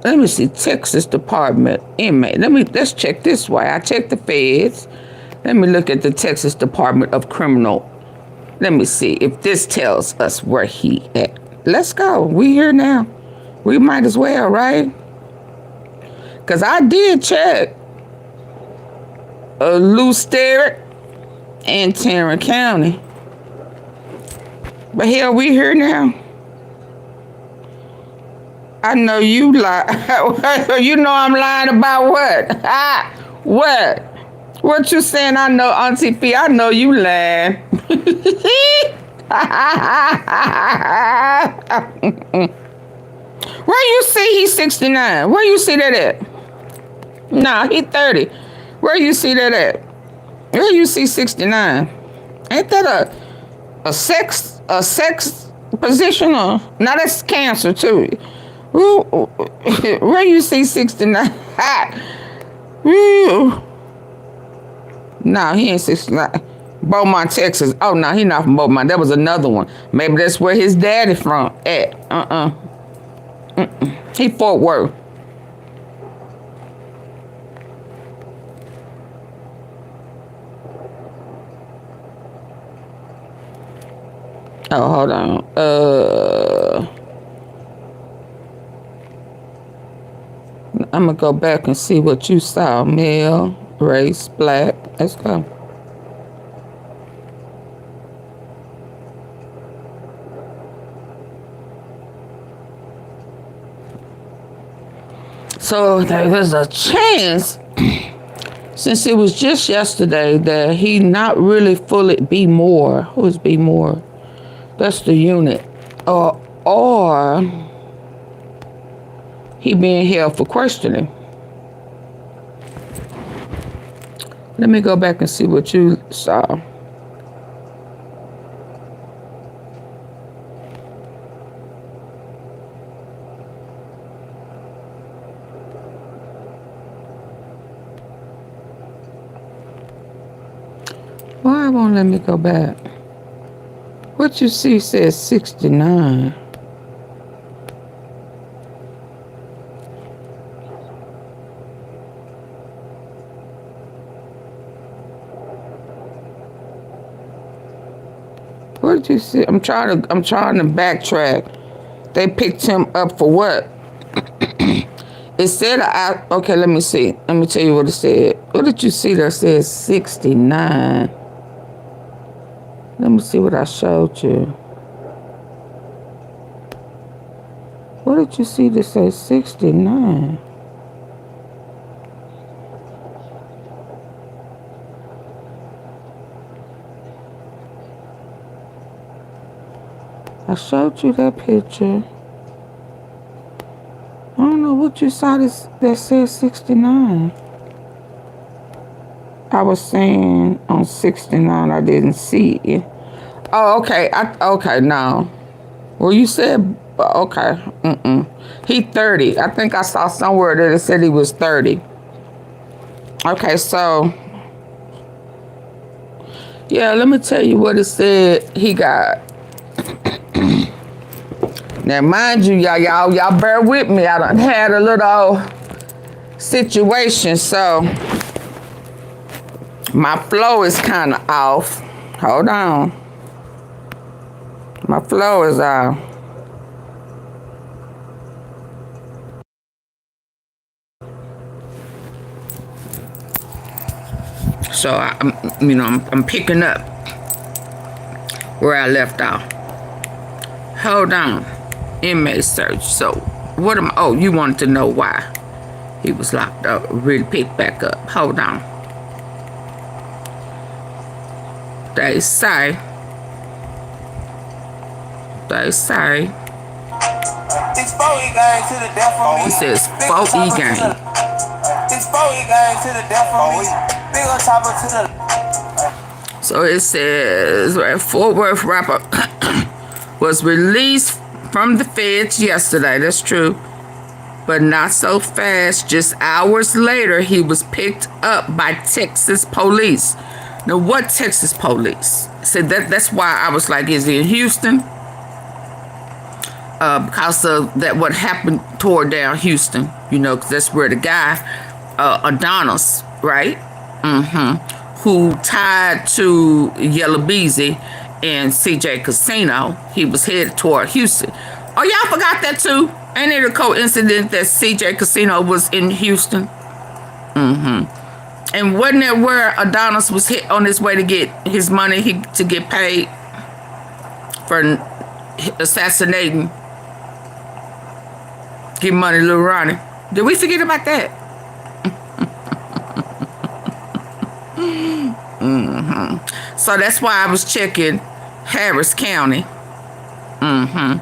A: Let me see, Texas Department inmate. Let's check this way. I checked the feds. Let me look at the Texas Department of Criminal. Let me see if this tells us where he at. Let's go. We here now. We might as well, right? Because I did check Lou Sterrett and Tarrant County. But hell, we here now. I know you lie. You know I'm lying about what? What? What you saying? I know, AunTeaFee. I know you lying. Where you see he's 69? Where you see that at? Nah, he 30. Where you see that at? Where you see 69? Ain't that a sex position? Or now that's cancer too. Where you see 69? No, he ain't 69. Beaumont, Texas. Oh, no, he not from Beaumont. That was another one. Maybe that's where his daddy from at. He Fort Worth. Oh, hold on. I'm gonna go back and see what you saw. Male, race, black. Let's go. So there was a chance, since it was just yesterday, that he not really fully be more. Who is be more? That's the unit. Or he being held for questioning. Let me go back and see what you saw. Why it won't let me go back? What you see says 69. What did you see? I'm trying to backtrack. They picked him up for what? It said, okay, let me see. Let me tell you what it said. What did you see that says 69? Let me see what I showed you. What did you see that says 69? I showed you that picture. I don't know what you saw that says 69. I was saying on 69 I didn't see it. Oh, okay. Okay, no. Well, you said, okay. He 30. I think I saw somewhere that it said he was 30. Okay, so yeah, let me tell you what it said he got. Now, mind you, y'all bear with me. I done had a little situation, so my flow is kind of off. Hold on. My flow is off. So I'm picking up. where I left off. Hold on. Inmate search. So, what am I? Oh, you wanted to know why he was locked up. Really picked back up. Hold on. They say.
C: It's 4E gang to the death of me.
A: It says 4E gang.
C: It's 4E gang to the death of me. Big on top of to the.
A: So it says Fort Worth rapper was released from the feds yesterday. That's true. But not so fast. Just hours later, he was picked up by Texas police. Now, what Texas police? So that's why I was like, is he in Houston? Because of that, what happened tore down Houston, you know, because that's where the guy, Adonis, right? Who tied to YELLABEEZY in CJ Casino, he was headed toward Houston. Oh, y'all forgot that too? Ain't it a coincidence that CJ Casino was in Houston? And wasn't that where Adonis was hit on his way to get his money, to get paid for assassinating? Give money to LILRONNIE. Did we forget about that? So that's why I was checking Harris County. And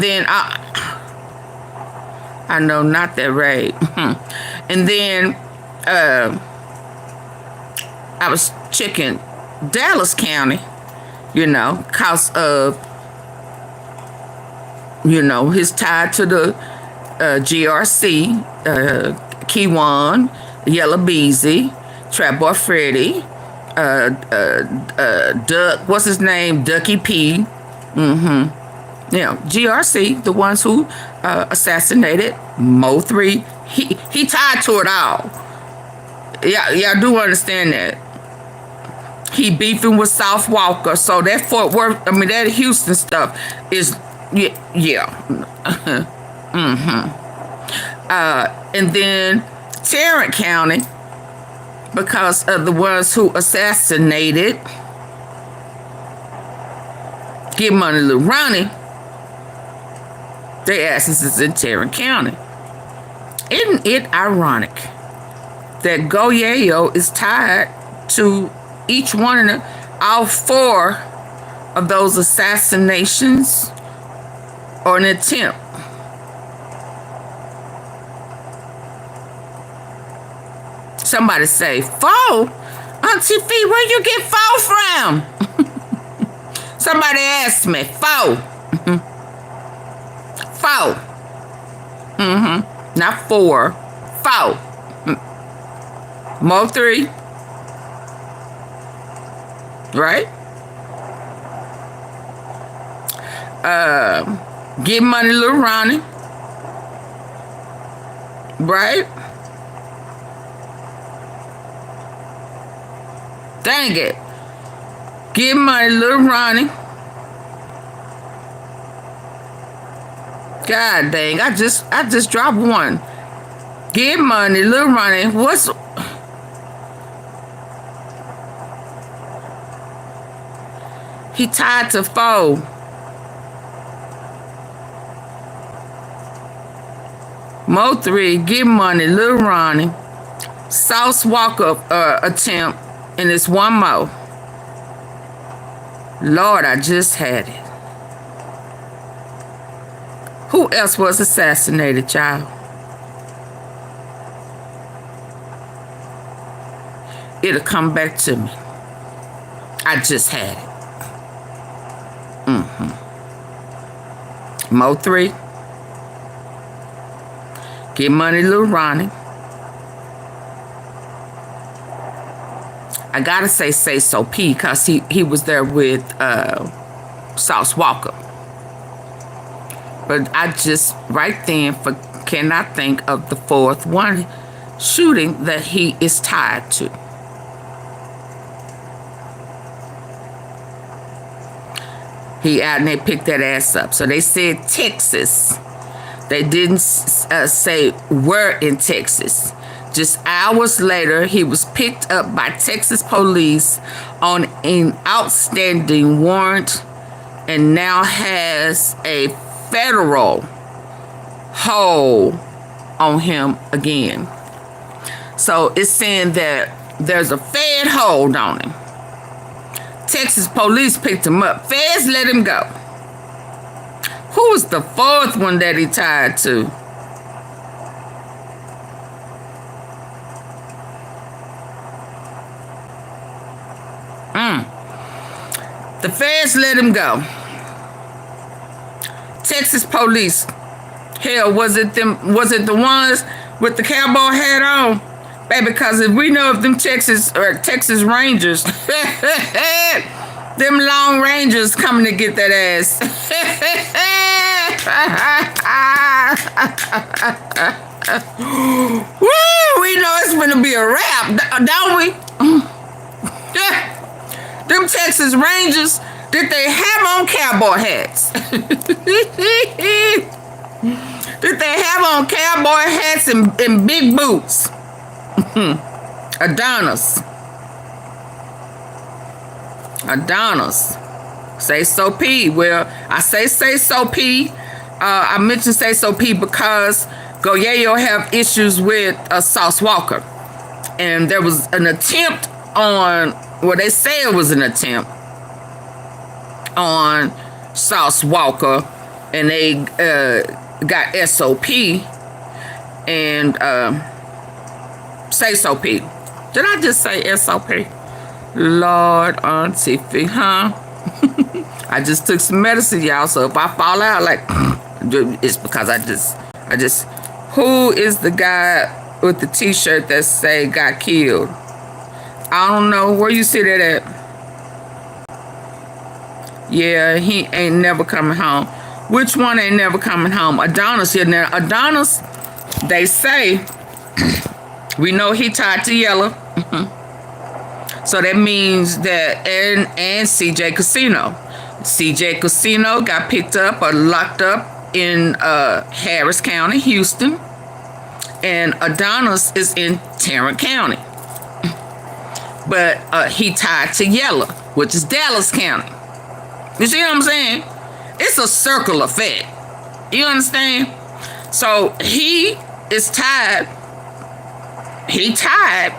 A: then I know not that right. And then I was checking Dallas County, you know, cause of, you know, his tie to the GRC, Keywan, YELLABEEZY, Trap Boy Freddy, Duck, what's his name? Ducky P. Yeah, GRC, the ones who assassinated Mo3. He tied to it all. Yeah, I do understand that. He beefing with South Walker, so that Fort Worth, I mean that Houston stuff is yeah. And then Tarrant County, because of the ones who assassinated Give Money to LILRONNIE, their asses is in Tarrant County. Isn't it ironic that GOYAYO is tied to each one of all 4 of those assassinations or an attempt? Somebody say, "Foe? AunTeaFee, where you get foe from?" Somebody asked me, foe. Foe. Not 4. Foe. Mo3. Right? Give Money to LILRONNIE. Right? Dang it. Give Money to LILRONNIE. God dang, I just dropped one. Give Money to LILRONNIE. What's he tied to foe? Mo3, Give Money, LILRONNIE, South Walker attempt, and it's one more. Lord, I just had it. Who else was assassinated, child? It'll come back to me. I just had it. Mo3, Give Money to LILRONNIE. I gotta say so P, because he was there with Sauce Walker. But I just right then cannot think of the 4th one shooting that he is tied to. He out and they picked that ass up. So they said Texas. They didn't say where in Texas. Just hours later, he was picked up by Texas police on an outstanding warrant and now has a federal hold on him again. So it's saying that there's a Fed hold on him. Texas police picked him up. Feds let him go. Who was the fourth one that he tied to? The feds let him go. Texas police. Hell, was it the ones with the cowboy hat on? Baby, because if we know if them Texas Rangers, them Long Rangers coming to get that ass. Woo, we know it's gonna be a wrap, don't we? Them Texas Rangers, did they have on cowboy hats? Did they have on cowboy hats and big boots? Adonis. Say so P. Well, I say so P. I mentioned say so P because GOYAYO have issues with Sauce Walker. And there was an attempt on, well, they say it was an attempt on Sauce Walker, and they got SOP and say so P. Did I just say SOP? Lord AunTeaFee, huh? I just took some medicine, y'all, so if I fall out, like, it's because I just, who is the guy with the t-shirt that say got killed? I don't know. Where you see that at? Yeah, he ain't never coming home. Which one ain't never coming home? Adonis here. Now, Adonis, they say, we know he tied to Yellow. So that means that, and CJ Casino. CJ Casino got picked up or locked up in Harris County, Houston. And Adonis is in Tarrant County. But he tied to Yellow, which is Dallas County. You see what I'm saying? It's a circle effect. You understand? So he is tied. He tied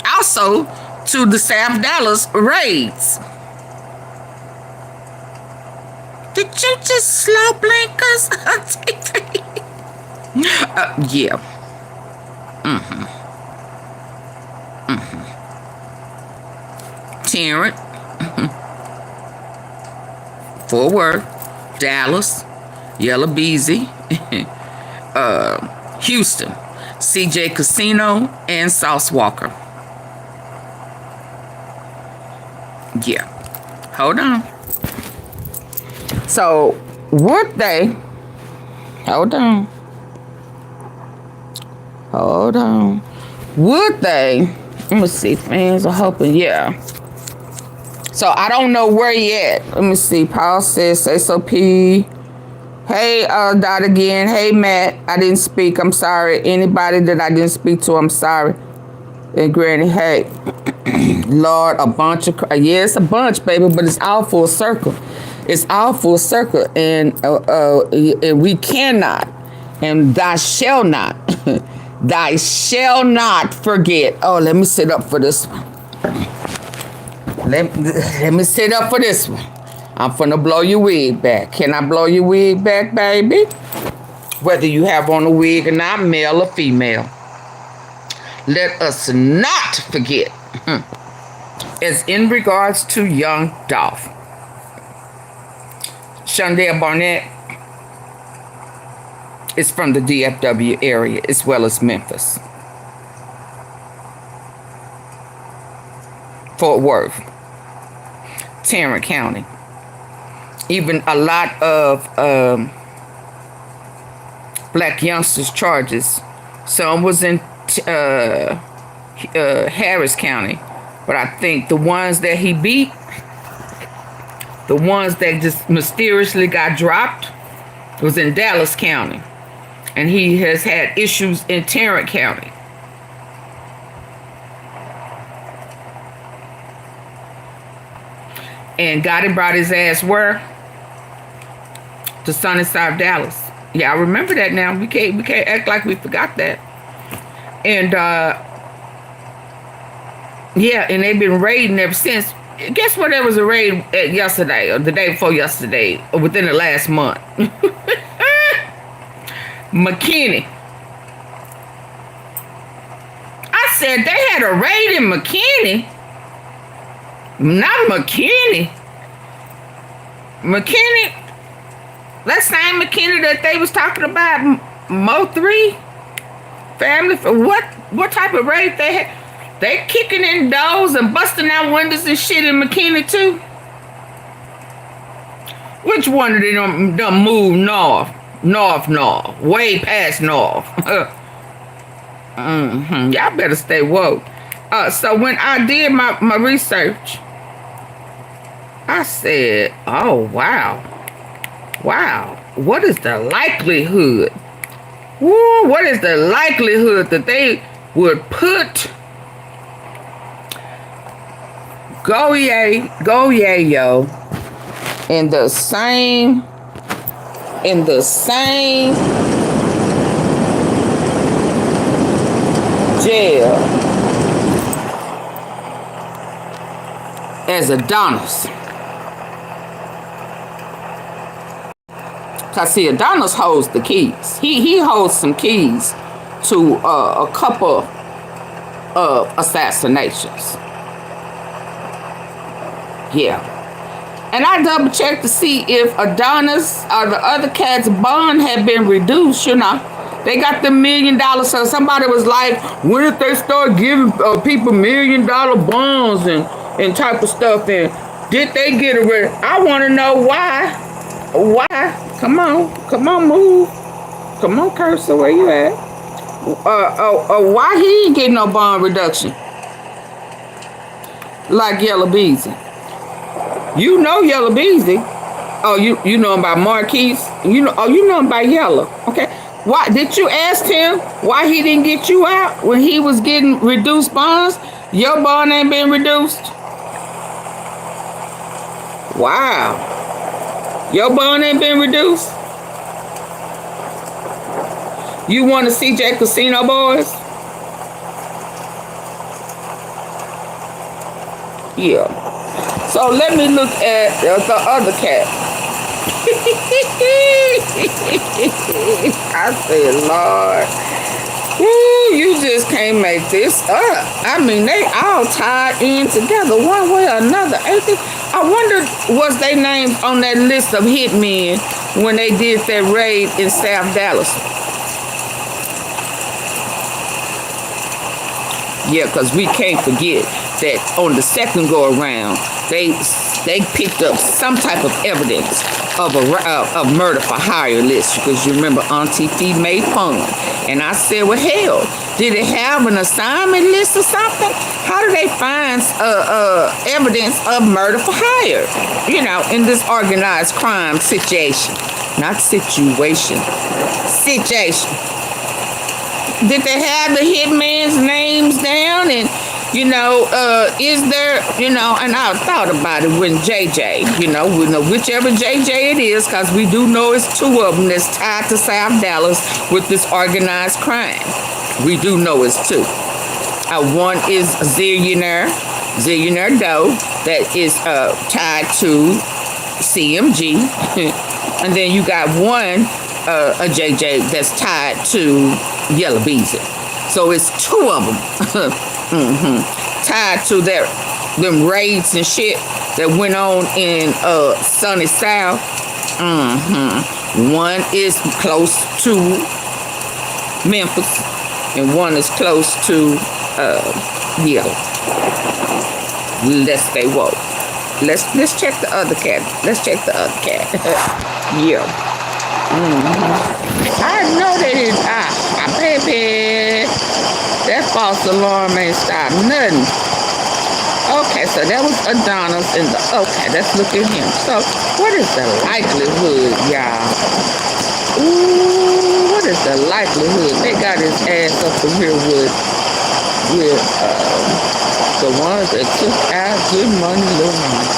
A: also to the South Dallas raids. Did you just slow blink us? Yeah. Tarrant, Fort Worth, Dallas, YELLABEEZY, Houston, CJ Casino, and Sauce Walker. Yeah. Hold on. So, would they... Hold on. Would they... Let me see. Fans are hoping. Yeah. So, I don't know where he at. Let me see. Paul says, SOP. Hey, Dot again. Hey, Matt. I didn't speak. I'm sorry. Anybody that I didn't speak to, I'm sorry. And Granny, hey. Lord, a bunch of... Yeah, it's a bunch, baby, but it's all full circle. It's all full circle. And we cannot, and thou shall not, thou shall not forget. Oh, let me sit up for this one. Let me sit up for this one. I'm finna blow your wig back. Can I blow your wig back, baby? Whether you have on a wig or not, male or female. Let us not forget. As in regards to YOUNGDOLPH, Shondell Barnett is from the DFW area as well as Memphis. Fort Worth, Tarrant County. Even a lot of black youngsters charges. Some was in Harris County. But I think the ones that he beat, the ones that just mysteriously got dropped, was in Dallas County. And he has had issues in Tarrant County. And Gotti brought his ass where? To sunny South Dallas. Yeah, I remember that now. We can't act like we forgot that. And yeah, and they've been raiding ever since. Guess what? There was a raid yesterday or the day before yesterday, or within the last month. McKinney. I said they had a raid in McKinney. Not McKinney. McKinney. That same McKinney that they was talking about, Mo 3 family. For what type of raid they had? They kicking in doors and busting out windows and shit in McKinney too. Which one of them done moved north? North, way past north. Y'all better stay woke. So when I did my research, I said, oh, wow. What is the likelihood? Woo, what is the likelihood that they would put Goyayo in the same jail as Adonis? Cause see, Adonis holds the keys. He holds some keys to a couple of assassinations. Yeah. And I double checked to see if Adonis or the other cat's bond had been reduced, you know. They got the $1 million. So somebody was like, when did they start giving people $1 million bonds and type of stuff? And did they get arrested? I want to know why. Why? Come on, move. Come on, Cursor, where you at? Why he ain't getting no bond reduction? Like YELLABEEZY. You know YELLABEEZY. Oh, you know him by Marquise. You know him by Yella. Okay. Why did you ask him why he didn't get you out when he was getting reduced bonds? Your bond ain't been reduced. Wow. Your bond ain't been reduced. You want to CJ Casino boys? Yeah. So let me look at the other cat. I said, Lord, woo, you just can't make this up. I mean, they all tied in together one way or another. I wonder, was they named on that list of hitmen when they did that raid in South Dallas? Yeah, because we can't forget that on the second go around, they picked up some type of evidence of a murder for hire list, because you remember AunTeaFee made fun. And I said, well, hell, did it have an assignment list or something? How do they find evidence of murder for hire? You know, in this organized crime situation. Not situation. Situation. Did they have the hitman's names down? And, you know, is there, you know, and I thought about it when JJ, you know, whichever JJ it is, because we do know it's two of them that's tied to South Dallas with this organized crime. We do know it's two. One is Zillionaire Doe, that is tied to CMG. And then you got one, a JJ that's tied to YELLABEEZY. So it's two of them tied to them raids and shit that went on in sunny South. One is close to Memphis and one is close to Yellow. Let's stay woke. Let's check the other cat. Yeah. I know they didn't. Baby, that false alarm ain't stopped nothing. Okay, so that was Adonis in the. Okay, let's look at him. So, what is the likelihood, y'all? Ooh, what is the likelihood? They got his ass up from here with the ones that took out good money, little money.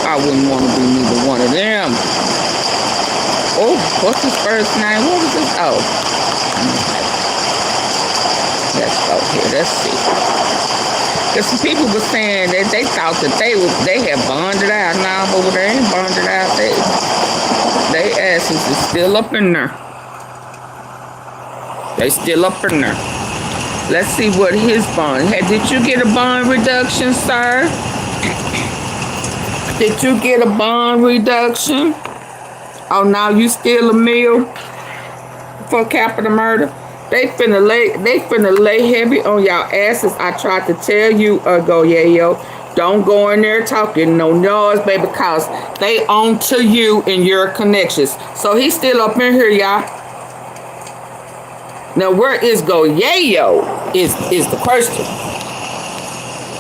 A: I wouldn't want to be neither one of them. Oh, what's his first name? What was this? Oh. Let's go here. Let's see. Because some people were saying that they thought that they had bonded out now, but they ain't bonded out. They asses is still up in there. They still up in there. Let's see what his bond. Hey, did you get a bond reduction, sir? Did you get a bond reduction? Oh, now you still a meal for capital murder? They finna lay heavy on y'all asses. I tried to tell you, Goyayo, don't go in there talking no noise, baby, because they own to you and your connections. So he's still up in here, y'all. Now, where is Goyayo is the question.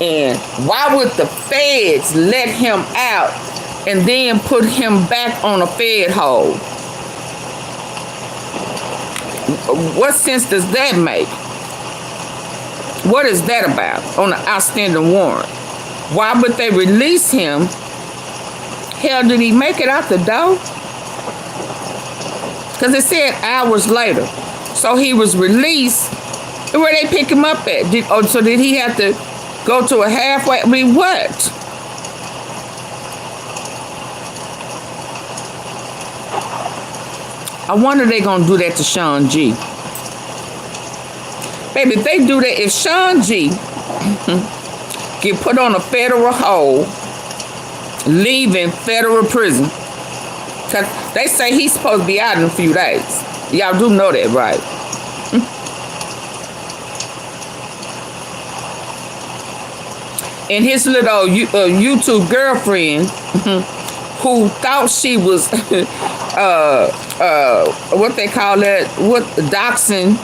A: And why would the feds let him out and then put him back on a fed hold? What sense does that make? What is that about on an outstanding warrant? Why would they release him? Hell, did he make it out the door? Because it said hours later. So he was released. Where they pick him up at? So did he have to go to a halfway? I mean, what? I wonder they gonna do that to Sean G. Baby, if they do that, if Sean G get put on a federal hold, leaving federal prison, because they say he's supposed to be out in a few days. Y'all do know that, right? And his little YouTube girlfriend, who thought she was what they call it, what doxing,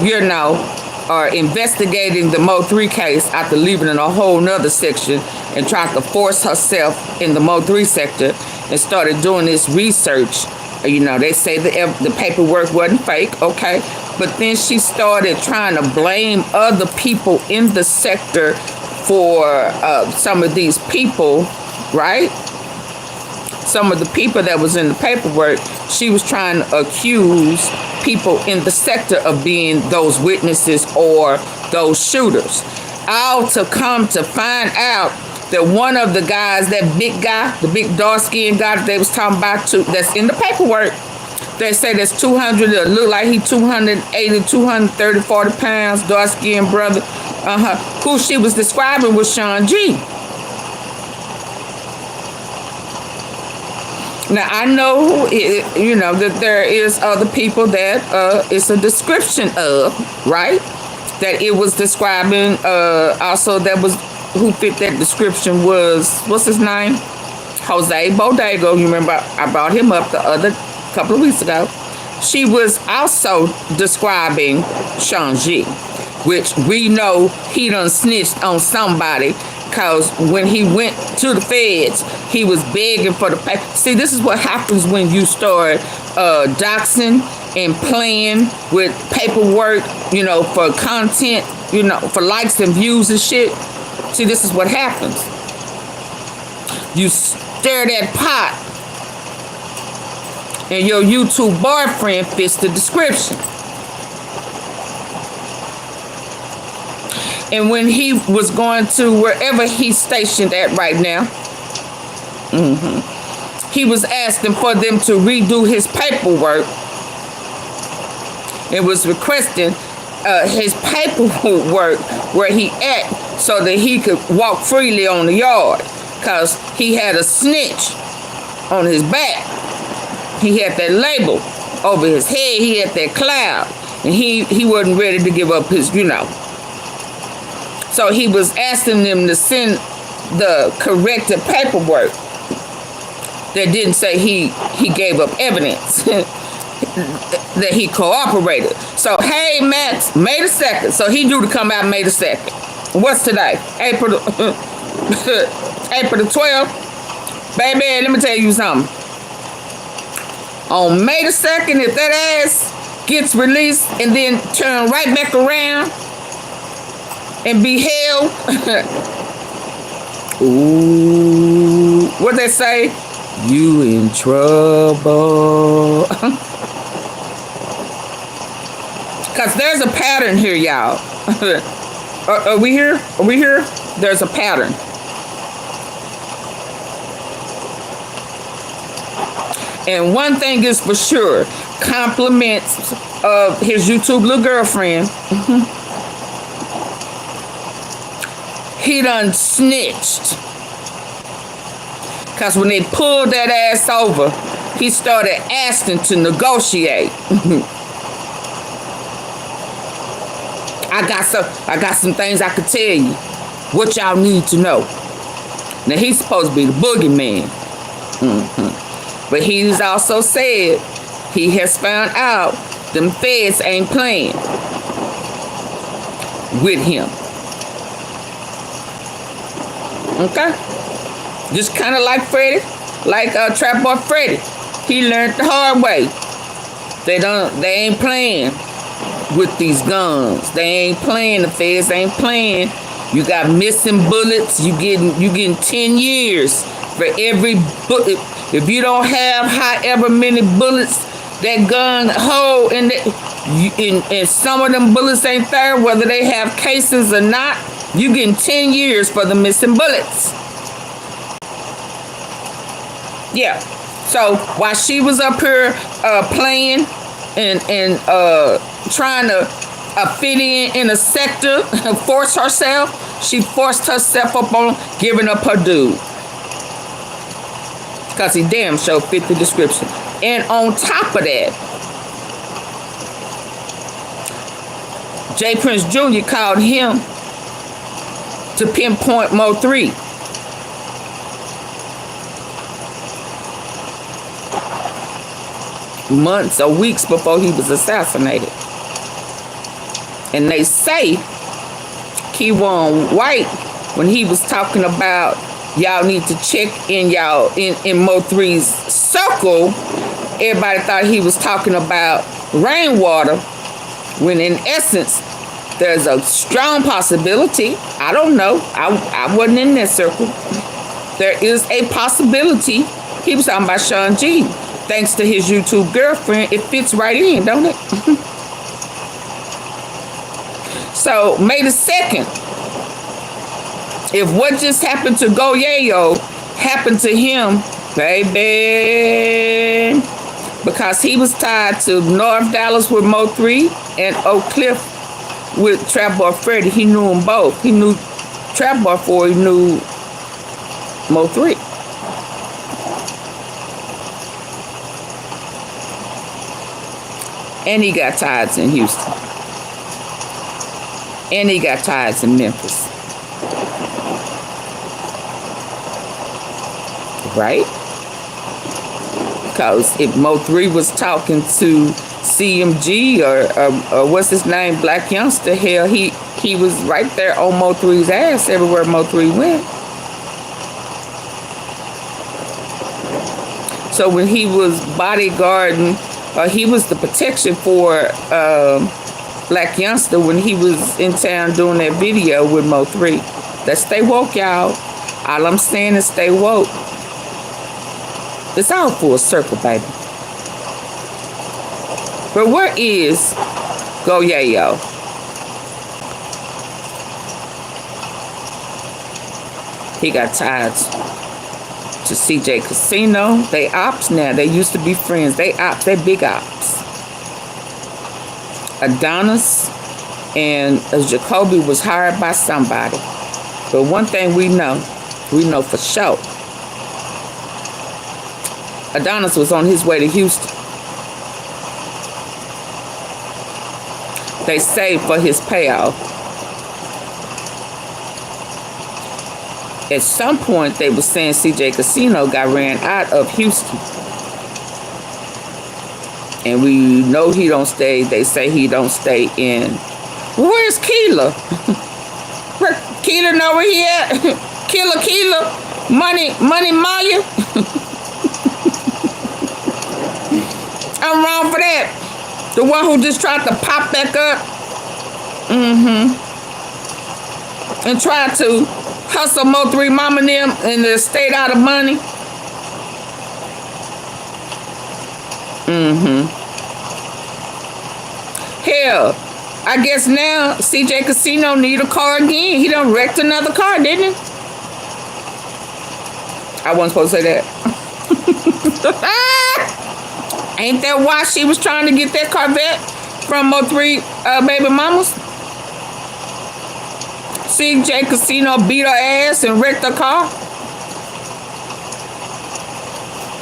A: you know, or investigating the Mo 3 case after leaving in a whole nother section and tried to force herself in the Mo 3 sector and started doing this research. You know, they say the paperwork wasn't fake, okay, but then she started trying to blame other people in the sector for some of these people, right? Some of the people that was in the paperwork, she was trying to accuse people in the sector of being those witnesses or those shooters. All to come to find out that one of the guys, that big guy, the big dark-skinned guy that they was talking about, that's in the paperwork, they say that's 200, look like he 280, 230, 40 pounds, dark-skinned brother, who she was describing was Sean G. Now, I know, you know, that there is other people that it's a description of, right? That it was describing, also that was, who fit that description was, what's his name? Jose Bodego. You remember I brought him up the other couple of weeks ago. She was also describing Sean G, which we know he done snitched on somebody. Because when he went to the feds, he was begging for the paper. See, this is what happens when you start doxing and playing with paperwork, you know, for content, you know, for likes and views and shit. See, this is what happens. You stir that pot, and your YouTube boyfriend fits the description. And when he was going to wherever he's stationed at right now, he was asking for them to redo his paperwork. It was requesting his paperwork where he at so that he could walk freely on the yard, because he had a snitch on his back. He had that label over his head. He had that cloud, and he wasn't ready to give up his, you know. So he was asking them to send the corrected paperwork that didn't say he gave up evidence, that he cooperated. So, hey, Max, May the 2nd. So he due to come out May the 2nd. What's today? April the 12th. Baby, let me tell you something. On May the 2nd, if that ass gets released and then turn right back around, and be held. Ooh, what they say? You in trouble. Cause there's a pattern here, y'all. Are we here? Are we here? There's a pattern. And one thing is for sure, compliments of his YouTube little girlfriend. He done snitched. Cause when they pulled that ass over, he started asking to negotiate. I got some things I could tell you. What y'all need to know. Now he's supposed to be the boogeyman. But he's also said he has found out them feds ain't playing with him. Okay? Just kind of like Freddy, like Trap Boy Freddy. He learned the hard way. They ain't playing with these guns. They ain't playing. The feds ain't playing. You got missing bullets. You getting 10 years for every bullet. If you don't have however many bullets that gun hold, and some of them bullets ain't there, whether they have cases or not, you getting 10 years for the missing bullets. Yeah. So while she was up here playing and trying to fit in a sector, force herself, she forced herself up on giving up her dude. Because he damn sure fit the description. And on top of that, J. Prince Jr. called him to pinpoint Mo3. Months or weeks before he was assassinated. And they say KEYONWHITE, when he was talking about y'all need to check in in Mo3's circle, everybody thought he was talking about rainwater, when in essence there's a strong possibility. I don't know, I wasn't in that circle. There is a possibility he was talking about Sean G. Thanks to his YouTube girlfriend, it fits right in, don't it? So May the 2nd, if what just happened to GOYAYO happened to him, baby, because he was tied to North Dallas with Mo3 and Oak Cliff with Trap Boy Freddy. He knew them both. He knew Trap Boy 4, he knew Mo3. And he got ties in Houston. And he got ties in Memphis. Right? Because if Mo3 was talking to CMG or what's his name, BLACYOUNGSTA, hell, he was right there on Mo3's ass everywhere Mo3 went. So when he was bodyguarding, he was the protection for BLACYOUNGSTA when he was in town doing that video with Mo3. Let's stay woke, y'all. All I'm saying is stay woke. It's all full circle, baby. But where is GOYAYO? He got ties to CJ Casino. They ops now. They used to be friends. They ops. They big ops. Adonis and Jacoby was hired by somebody. But one thing we know for sure, Adonis was on his way to Houston. They saved for his payoff. At some point, they were saying CJ Casino got ran out of Houston. And we know he don't stay. They say he don't stay in. Where's Keela? Where Keela know where he at? Keela, Money Maya. I'm wrong for that. The one who just tried to pop back up. and tried to hustle Mo 3 mama and them and they stayed out of money. Hell, I guess now CJ Casino need a car again. He done wrecked another car, didn't he? I wasn't supposed to say that. Ain't that why she was trying to get that Corvette from Mo 3 baby mamas? CJ Casino beat her ass and wrecked her car.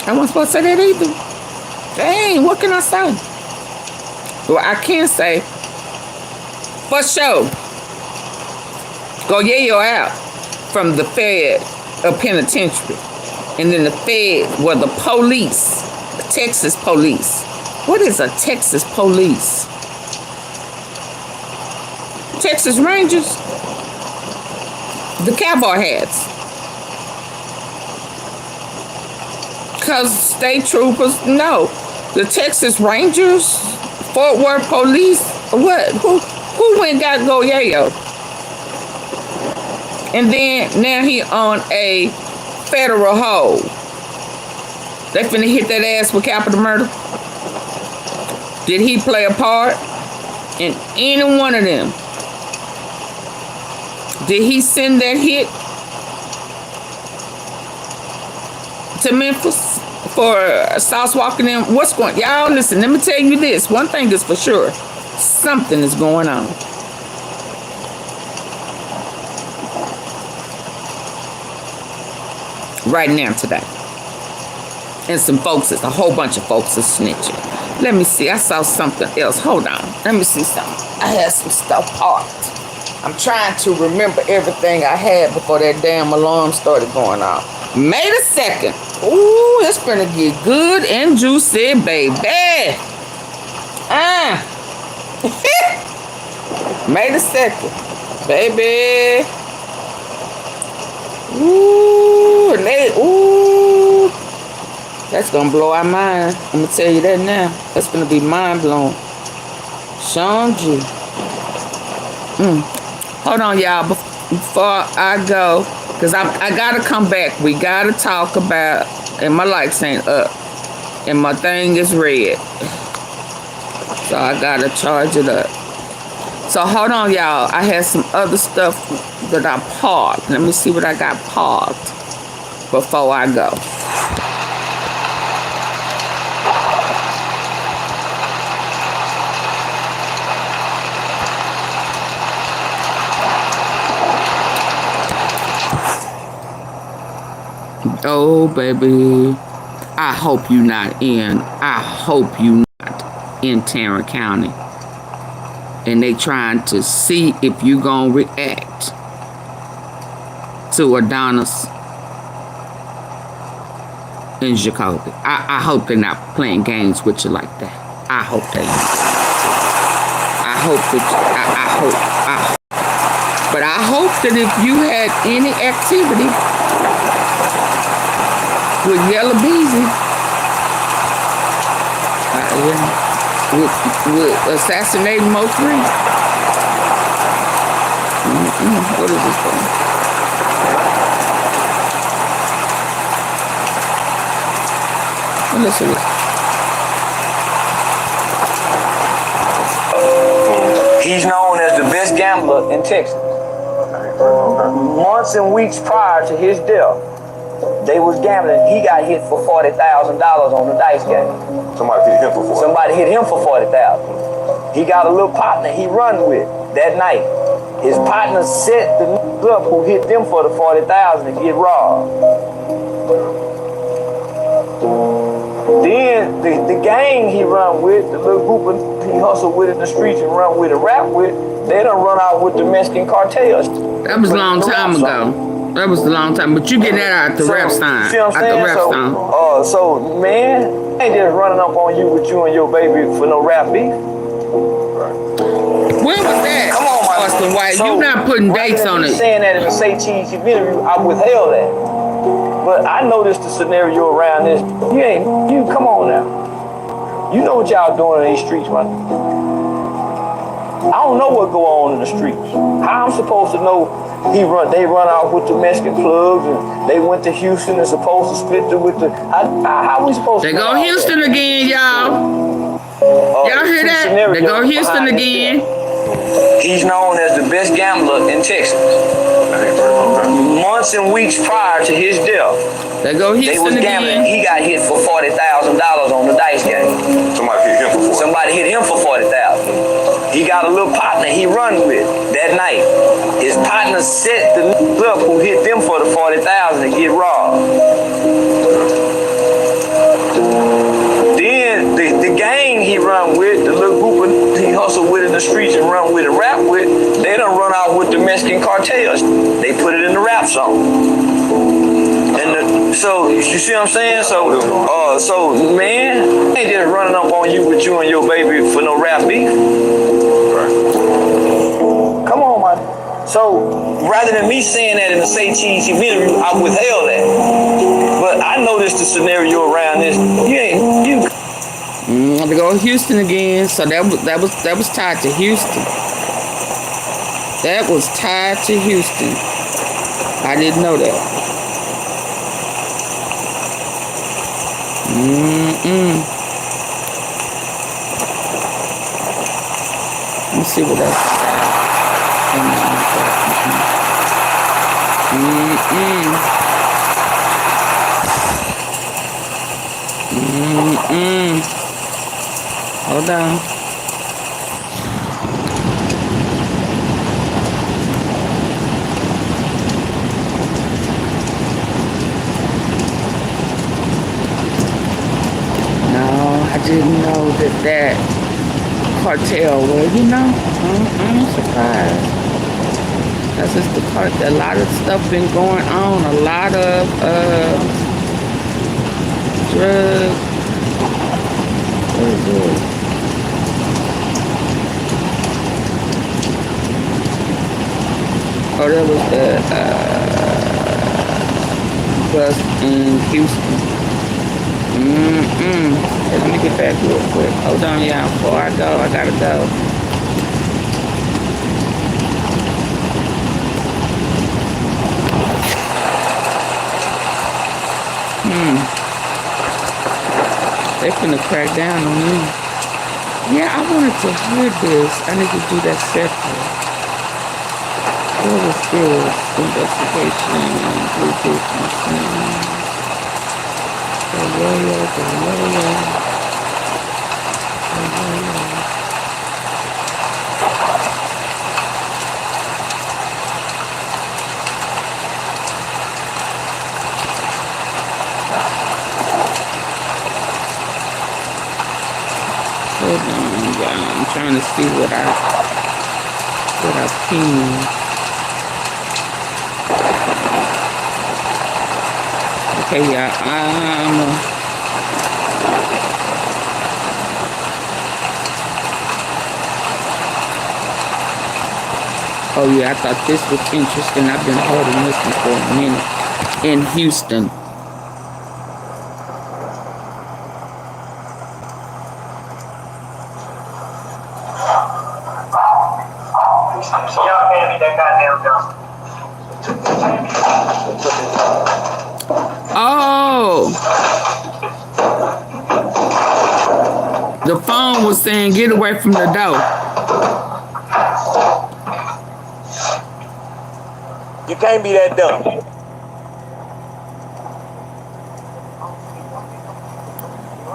A: I wasn't supposed to say that either. Dang, what can I say? Well, I can say, for sure, Goyayo out from the Fed penitentiary. And then the Fed were the police, the Texas police. What is a Texas police? Texas Rangers? The cowboy hats. Because state troopers, no. The Texas Rangers, Fort Worth police, what? Who went and got Goyayo? And then now he on a federal hold. They finna hit that ass with capital murder. Did he play a part in any one of them? Did he send that hit to Memphis for South walking in? What's going on? Y'all listen, let me tell you this. One thing is for sure. Something is going on. Right now today. And some folks, a whole bunch of folks are snitching. Let me see. I saw something else. Hold on. Let me see something. I had some stuff parked. I'm trying to remember everything I had before that damn alarm started going off. May the 2nd. Ooh, it's gonna get good and juicy, baby. May the 2nd. Baby. Ooh, that's gonna blow our mind. I'm gonna tell you that now. That's gonna be mind blowing. Sean G. Hold on, y'all, before I go, because I gotta come back. We gotta talk about, and my lights ain't up, and my thing is red. So I gotta charge it up. So hold on, y'all. I had some other stuff that I parked. Let me see what I got parked before I go. Oh, baby. I hope you're not in. I hope you're not in Tarrant County. And they trying to see if you gonna react to Adonis in Jacoby. I hope they're not playing games with you like that. I hope they not. I hope that I hope. But I hope that if you had any activity with YELLABEEZY, with assassinating Mo 3. What is this for? Well, listen to this.
H: He's known as the best gambler in Texas. Months and weeks prior to his death, they was gambling. He got hit for $40,000 on the dice game.
I: Somebody hit him for 40.
H: Somebody hit him for 40,000. He got a little partner he run with that night. His partner set the up who hit them for the 40,000 to get robbed. Then the gang he run with, the little group he hustled with in the streets and run with and rap with, they done run out with the Mexican cartels.
A: That was a long time ago. That was a long time, but you get that out the rap sign.
H: See what I'm saying? So man, ain't just running up on you with you and your baby for no rap beef.
A: When was that?
H: Come on, my
A: Austin White. So, you not putting dates on it.
H: Saying that in the Say Cheese interview, I withheld that. But I noticed the scenario around this. You come on now. You know what y'all doing in these streets, man. I don't know what go on in the streets. How I'm supposed to know they run out with the Mexican plugs and they went to Houston and supposed to split it with the, how we supposed to
A: They go Houston again, y'all. Y'all hear that? They go Houston again.
H: He's known as the best gambler in Texas. Months and weeks prior to his death,
A: they go Houston again.
H: He got hit for $40,000 on the dice game. Somebody hit him for $40,000. He got a little partner he run with that night. His partner set the up who hit them for the $40,000 to get robbed. Then the gang he run with, the little group he hustled with in the streets and run with and rap with, they done run out with the Mexican cartels. They put it in the rap song. And so you see what I'm saying? So man, ain't just running up on you with you and your baby for no rap beef. Come on, man. So rather than me saying that in the Say Cheese interview, I withheld that. But I noticed the scenario around this.
A: They go Houston again. So that was tied to Houston. That was tied to Houston. I didn't know that. Let me see what else. Hold on. No, I didn't know that cartel was, you know. I'm surprised. That's just the cartel. A lot of stuff been going on. A lot of drugs. What is this? Oh, that was the bus in Houston. Hey, let me get back real quick. Hold on, y'all. Before I go, I gotta go. They finna crack down on me. Yeah, I wanted to hear this. I need to do that separate. What is this? Investigation, Bluetooth machine. The Yayo. Hold on, I'm trying to see what I pinned. Okay, yeah, oh yeah, I thought this was interesting. I've been holding this one for a minute. In Houston.
H: Y'all can't be that goddamn dumb.
A: Oh, the phone was saying, "Get away from the door."
H: You can't be that dumb.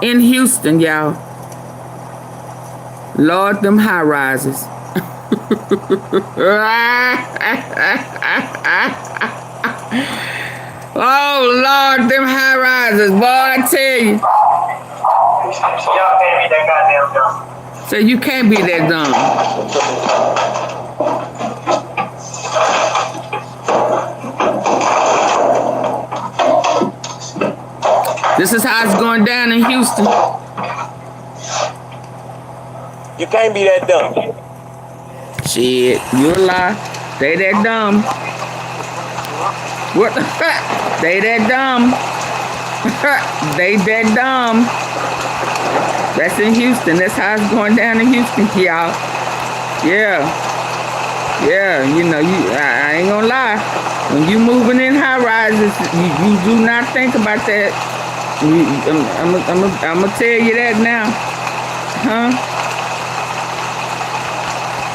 A: In Houston, y'all. Lord, them high rises. Oh Lord, them high rises, boy, I tell you.
H: Y'all can't be that goddamn dumb.
A: So you can't be that dumb. This is how it's going down in Houston.
H: You can't be that dumb.
A: Shit, you a lie. They that dumb. What the fuck? They that dumb. They that dumb. That's in Houston. That's how it's going down in Houston, y'all. Yeah. Yeah, you know, I ain't gonna lie. When you moving in high rises, you do not think about that. I'm gonna tell you that now. Huh?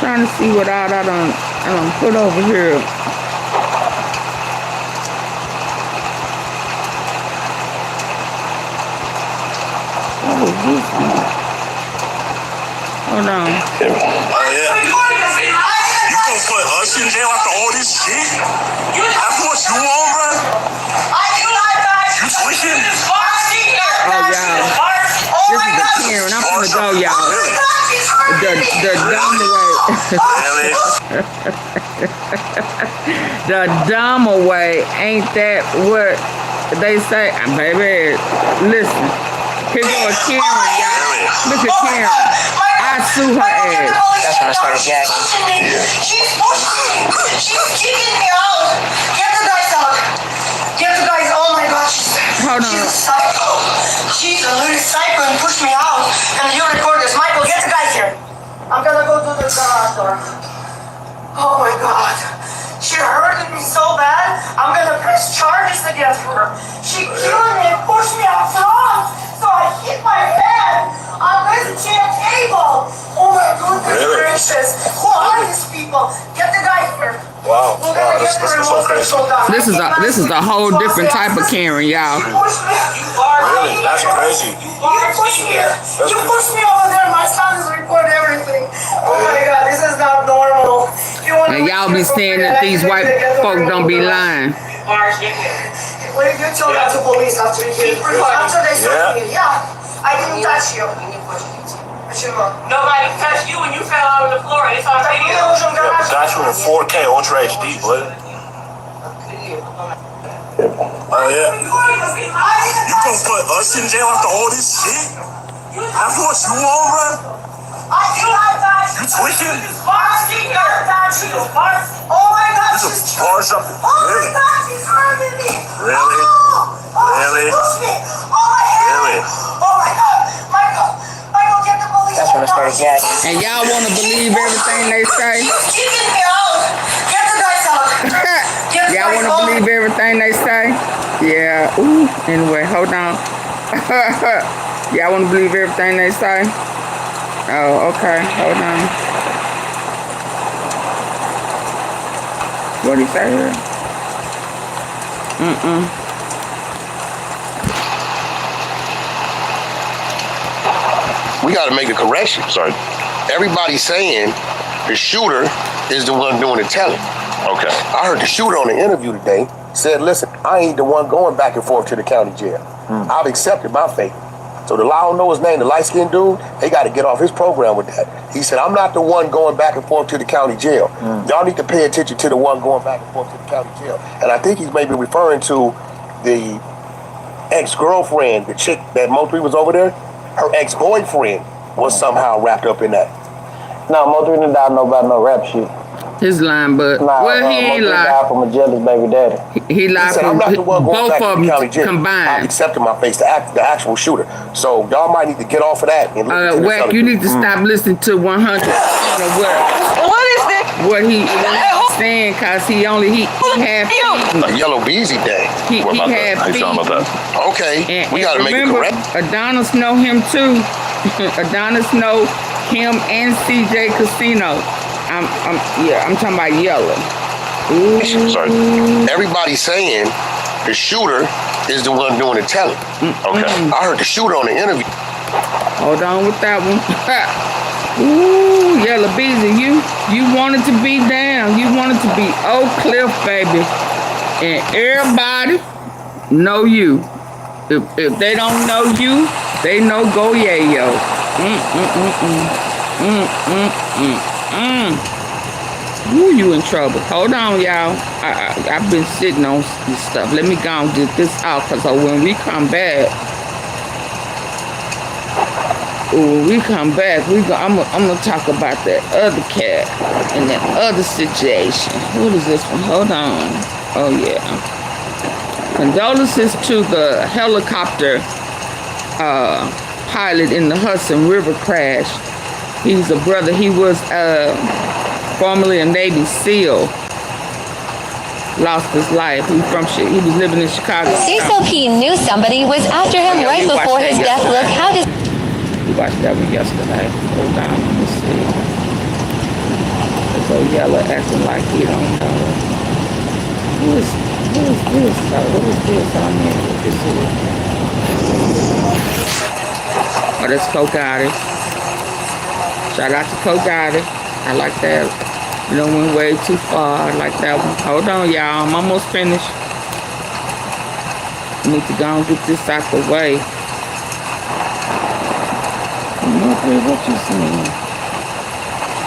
A: Trying to see what all I done put over here. What was this one? Hold on.
I: Oh, yeah. You gonna put us in jail after all this shit? That's what you want, bro? You tweaking?
A: Oh, y'all. This is the Karen. I'm gonna go, y'all. The dumb way. The dumb way. Ain't that what they say? Baby, listen. Here go a Karen, y'all. Look at Karen. I sue her ass.
D: That's when I started jacking.
J: She's pushing me. She's kicking me out. Get the guys out. Get the guys. Oh my God.
A: Hold on.
J: She's a psycho. She's a little psycho and pushed me out. And you record this. Michael, get the guys here. I'm gonna go to the garage door. Oh my God. She hurted me so bad. I'm gonna press charges against her. She killed me and pushed me out front. So I hit my head on this chair table. Oh my goodness gracious. Who are these people? Get the guy here.
I: Wow.
A: This is a whole different type of Karen, y'all.
I: Really? That's crazy.
J: You pushed me. You pushed me over there. My son is recording everything. Oh my God, this is not normal.
A: And y'all be saying that these white folk don't be lying.
J: Well, you tell that to police after they searched me. Yeah, I didn't touch you. Nobody touched you when you fell out on the floor. It's on video.
I: Got you in 4K Ultra HD, bud. Oh, yeah. You gonna put us in jail after all this shit? That's what you want, bro? You tweaking?
J: Oh my God,
I: This is bars up.
J: oh my God, she's hurting me.
I: Really? Really? Really?
J: Oh my God, Michael, get the police.
D: That's when I started jacking.
A: And y'all want to believe everything they say?
J: She's kicking me out. Get the guys out.
A: Y'all want to believe everything they say? Yeah. Ooh. Anyway, hold on. Y'all want to believe everything they say? Oh, okay. Hold on. What did he say here?
I: We got to make a correction. Sorry. Everybody's saying the shooter is the one doing the telling. Okay. I heard the shooter on the interview today said, listen, I ain't the one going back and forth to the county jail. I've accepted my fate. So the I don't know his name, the light-skinned dude, they got to get off his program with that. He said, I'm not the one going back and forth to the county jail. Y'all need to pay attention to the one going back and forth to the county jail. And I think he's maybe referring to the ex-girlfriend, the chick that Mo3 was over there. Her ex-boyfriend was somehow wrapped up in that.
K: No, Mo3 didn't die about no rap shit.
A: His lying, but
K: Nah,
A: well, he ain't
K: Mo3
A: lying.
K: died from a jealous baby daddy.
A: He lied
I: said,
A: from
I: I'm not the one going
A: both
I: back to
A: of
I: the
A: them
I: county jail. I've
A: combined.
I: accepted my face, the actual shooter. So y'all might need to get off of that and look into this
A: Wack,
I: other
A: you
I: dude.
A: need to stop listening to 100.
J: What is this?
A: What he saying, cause he had
I: A YELLABEEZY day.
A: he had feet.
I: Okay,
A: And
I: we gotta make it
A: remember,
I: correct.
A: Adonis know him too. Adonis know him and CJ Casino. I'm talking about Yellow. Ooh.
I: Sorry. Everybody's saying the shooter is the one doing the telling. Okay. I heard the shooter on the interview.
A: Hold on with that one. Ooh, YELLABEEZY, you wanted to be down. You wanted to be Oak Cliff, baby. And everybody know you. If they don't know you, they know GOYAYO. Ooh, you in trouble. Hold on, y'all. I've been sitting on this stuff. Let me go and get this out, because when we come back, I'm gonna talk about that other cat and that other situation. What is this one? Hold on. Oh, yeah. Condolences to the helicopter pilot in the Hudson River crash. He's a brother. He was formerly a Navy SEAL. Lost his life. He was living in Chicago.
L: CEOJIZZLE knew somebody was after him right before his death. Look, how does...
A: We watched that one yesterday. Hold on, let me see. So Yellow acting like he don't know. What is this on here? What this is? Oh, that's COGOTTI. Shout out to COGOTTI. I like that. You know, went way too far. I like that one. Hold on, y'all. I'm almost finished. Need to go and get this out the way. What you saying?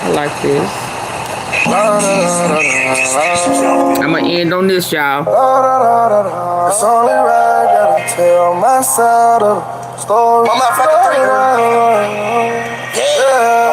A: I like this. I'm gonna end on this, y'all.
M: It's only right that I tell my side of the story. Yeah.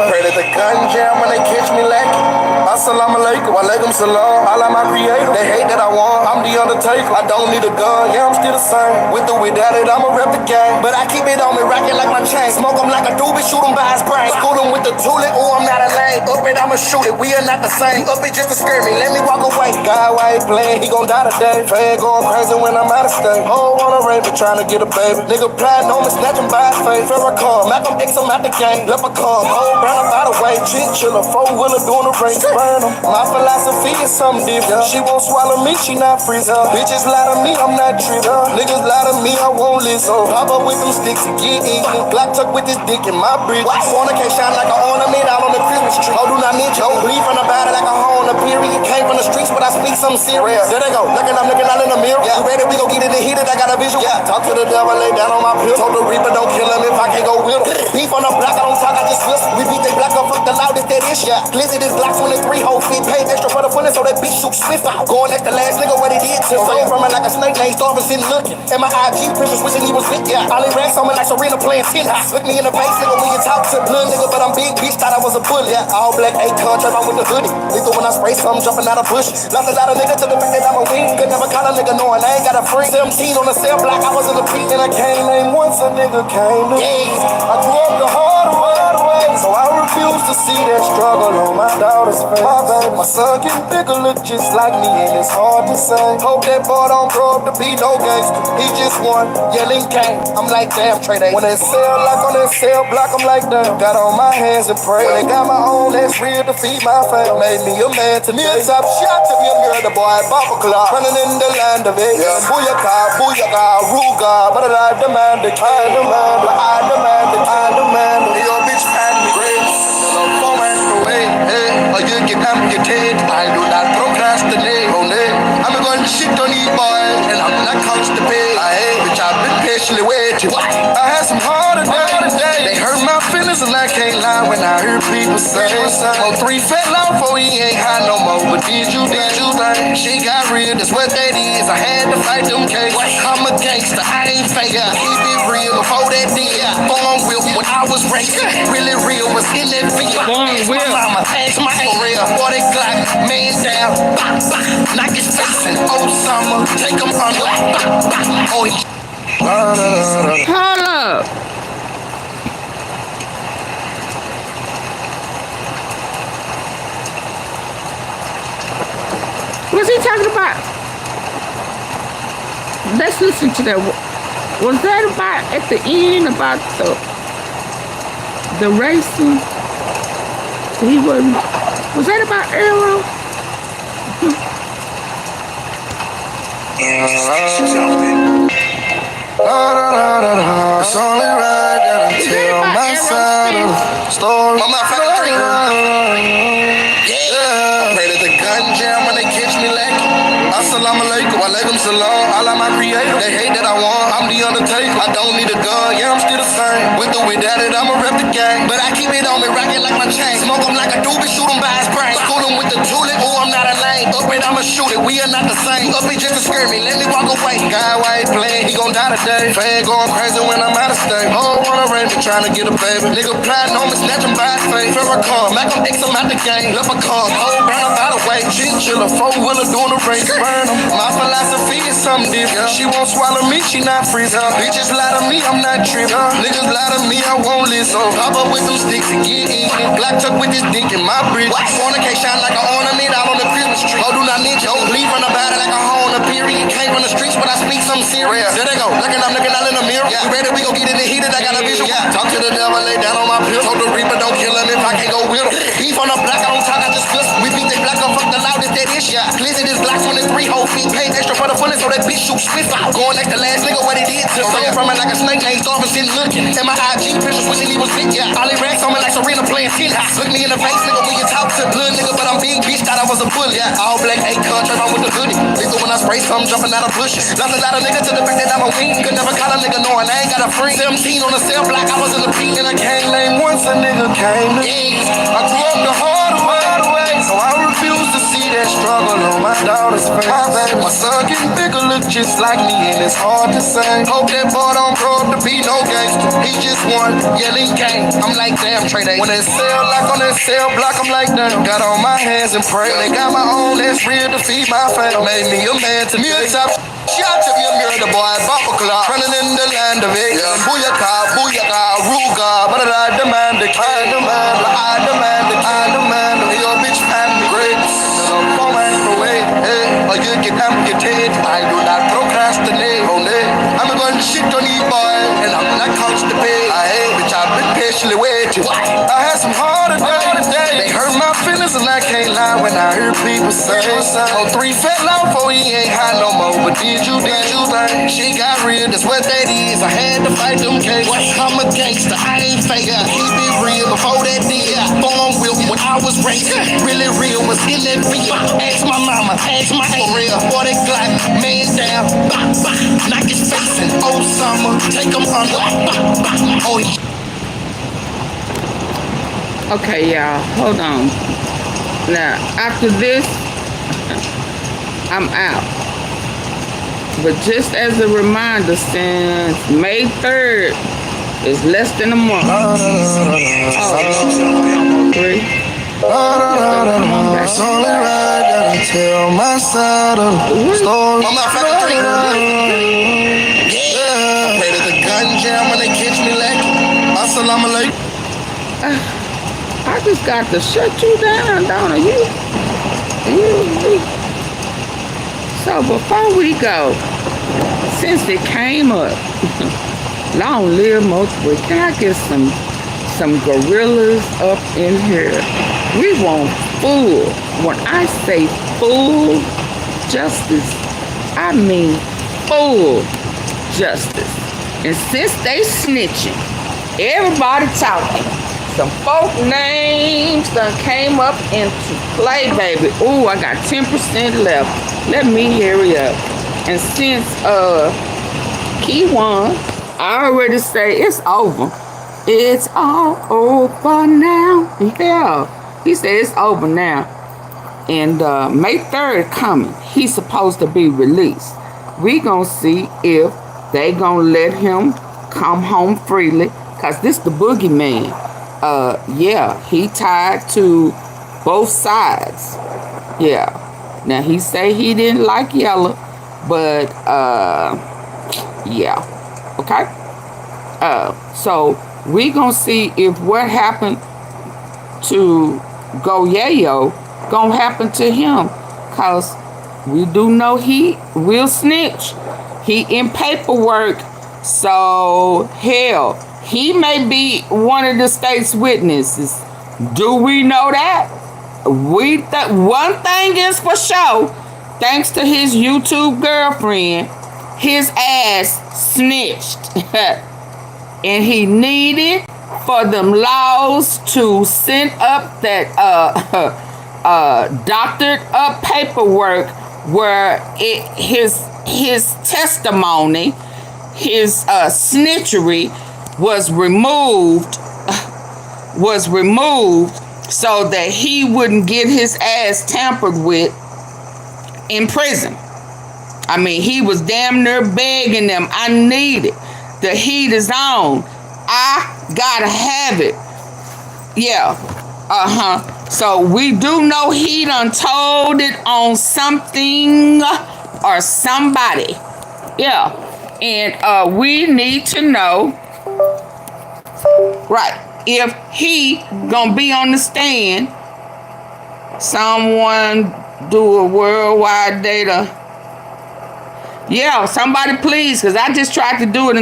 M: I pray that the gun jam when they catch me lacking. Assalamu alaikum, walaikum salam. Allah my creator. They hate that I won. I'm the undertaker. I don't need a gun. Yeah, I'm still the same. With or without it, I'ma rep the game. But I keep it on me, rocking like my chain. Smoke them like a doobie, shoot them by his brain. School them with the tulip. Ooh, I'm not a lame. Up it, I'ma shoot it. We are not the same. Up it just to scare me. Let me walk away. God, why he playing? He gon' die today. Fan going crazy when I'm out of state. Oh, on a rape, trying to get a baby. Nigga plotting on me, snatching by his face. Farrakhan, Malcolm X, I'm out the game. Leprechaun, oh, burn up out of way. Chinchilla, 4-wheeler doing a race. Burn them. My philosophy is something different. She won't swallow me, she not freeze. Bitches lie to me, I'm not tripping. Niggas lie to me, I won't listen. Pop up with them sticks and get eaten. Glock tuck with this dick in my bridge. Wanna can't shine like an ornament out on the Christmas tree. Oh, do not need you. Bleed from the body like a hole on the period. Came from the streets, but I speak something serious. There they go, looking out in the mirror. Yeah, you ready? We gon' get it and hit it. I got a visual. Yeah, talk to the devil, lay down on my pill. Told the reaper, don't kill him if I can't go with him. Beef on the block, I don't talk, I just whistle. We beat they block up, fuck the loudest that is. Yeah, glizzy this block 23 whole feet. Paid extra for the bullet, so that bitch shoot swift out. Going next the last nigga, what he did to him. From it like a snake, ain't starving, sitting looking. And my IG pictures wishing he was lit. Yeah, all he racks on me like Serena playing tennis. Look me in the face, nigga, when you talk to blood, nigga, but I'm big, bitch, thought I was a bully. Yeah, all black, 8 ton, trap on with the hoodie. Lethal when I spray something, jumping out of bushes. Lost a lot of niggas to the fact that I'm a wing. Could never call a nigga knowing I ain't got a free. 17 on the cell block, I was in the peak, and I can't name once a nigga came to me. I grew up the hard way, so I refuse to see that struggle on my daughter's face. My baby, my son getting bigger, look just like me, and it's hard to say. Hope that boy don't grow up to be no gangster. He just won, yelling gang. I'm like, damn, trade ain't. When they sell like on that cell block, I'm like, damn. Got on my hands and pray. When they got my own, that's real to feed my family. Made me a man to me, a top shot to me, a girl, the boy, Baba Clark. Running in the land of it. Yeah. Booyaka, booyaka, ruga, but I demand it, I demand it, I demand it, I demand it. Your bitch had me great, and I'm falling away. Hey, or you get amputated. I do not procrastinate on it. I'm gonna shit on you, boy, and I'm not constipated. I hate, bitch, I've been patiently waiting. I had some harder days. They hurt my feelings, and I can't lie when I heard people say, oh, 3 fell off, oh, he ain't high no more. But did you think? She got real, that's what that is. I had to fight them case. I'm a gangster, I ain't fake. Keep it real before that did. Born with when I was raised. Really real was in that video. Ask my mama, ask my aunt. Real 40 Glock, man down. Knock his face in Osama. Take him under. Oh,
A: hold up. What's he talking about? Let's listen to that. Was that about at the end about the racing? He wasn't. Was that about Arrow?
M: It's only right that I tell my side of the story. Yeah, pray that the gun jam when they catch me lacking. Assalamu alaikum, walaikum salam. Allah my creator. They hate that I won. I'm the undertaker. I don't need a gun. Yeah, I'm still the same. With or without it, I'ma rep the gang. But I keep it on me, rocking like my chain. Smoke them like a doobie, shoot them by his brain. School them with the tulip. Ooh, I'm not a lame. Up it, I'ma shoot it. We are not the same. Up it just to scare me. Let me walk away. God, why he playing? He gon' die today. Fan going crazy when I'm out of state. Oh, wanna rain me. trying to get a baby. Nigga plotting on me, snatch him by his face. Farrakhan, Mac him, X him out the game. Leprechaun, whole burn up out of way. Chinchilla, four-wheeler doing the race. Burn him. My philosophy is something different. She won't swallow me, she not freeze. Bitches lie to me, I'm not tripping. Niggas lie to me, I won't listen. Pop up with them sticks and get in. Black tuck with this dick in my bridge. Fornicate shine like an ornament out on the Christmas tree. Oh, do not ninja. Oh, leave from the body like a hole on the period. Came from the streets, but I speak something serious. There they go. Looking, I'm looking out in the mirror. Yeah. You ready? We gon' get in the heated. I got a visual. Yeah. Talk to the devil, lay down on my pill. Told the reaper, don't kill him if I can't go with him. Beef on the block, I don't talk, I just flip. We beat they black up, fuck the loudest, that is shit. Glizzy this Glock 23 whole feet. Paid extra for the bullet, so that bitch shoot spit out. Going like the last nigga, what he did. Just stole from it like a snake, ain't starving, sitting looking. And my IG pictures wishing he was big, yeah. All he racks on me like Serena playing tin house. Look me in the face, nigga, when you talk to blood, nigga, but I'm big, bitch, thought I was a bully. Yeah. All black, 8 contract, I'm with the hoodie. Nigga, when I spray some, jumping out of bushes. Lost a lot of niggas to the fact that I'm a wing. Could never call a nigga knowing I ain't got a free. 17 on the cell block, I was in the peak, and I can't name once a nigga came to me. I grew up the hard way, so I refuse to see that struggle on my daughter's face. My son getting bigger, look just like me, and it's hard to say. Hope that boy don't grow up to be no gangster. He just one yelling gang. I'm like, damn, Trey Day. When that cell lock on that cell block, I'm like, damn. Got on my hands and pray. They got my own that's real to feed my family. Made me a man to me a top. Shout to me a mirror, the boy, bumper clock. Running in the land of it. Booyaka, booyaka, ruga. But I demand the king. I demand the king. Your bitch fan me great. So I'm going away. Or you get amputated. I do not procrastinate on it. I'm going to shit on you, boy. And I'm not constipated. I hate, bitch, I've been patiently waiting. I had some harder days. They hurt my feelings and I can't lie when I hear people say. Oh, 3 fell off, oh, he ain't high no more. But did you think? She got real, that's what that is. I had to fight them cases. I'm a gangster, I ain't fake. Keep it real before that did. Born real when I was raised. Really real was in that real. Ask my mama, ask my aunt. Real, boy, they glock, man down. Knock his face in old summer. Take him under. Oh,
A: okay, y'all, hold on. Now, after this, I'm out. But just as a reminder, since May 3rd is less than a month.
M: It's only right that I tell my side of the story. I'm not fucking yeah. Pray that the gun jam when they catch me lacking. Assalamu alaikum.
A: I just got to shut you down, don't I? You. So before we go, since it came up, long live multiple, can I get some gorillas up in here? We want full. When I say full justice, I mean full justice. And since they snitching, everybody talking. Some folk names done came up into play, baby. Ooh, I got 10% left. Let me hurry up. And since Key1, I already say it's over. It's all over now. Yeah, he said it's over now. And May 3rd coming. He's supposed to be released. We gonna see if they gonna let him come home freely. Cause this the boogeyman. Yeah, he tied to both sides. Yeah. Now he say he didn't like Yellow, but yeah. Okay. So we gonna see if what happened to GOYAYO gonna happen to him, cause we do know he will snitch. He in paperwork, so hell, he may be one of the state's witnesses. Do we know that? One thing is for sure, thanks to his YouTube girlfriend, his ass snitched. And he needed for them laws to send up that doctored up paperwork where his testimony, his snitchery was removed so that he wouldn't get his ass tampered with in prison. I mean, he was damn near begging them, I need it. The heat is on. I gotta have it. Yeah. So we do know he done told it on something or somebody. Yeah. And we need to know, right, if he gonna be on the stand. Someone do a worldwide data. Yeah, somebody please, because I just tried to do it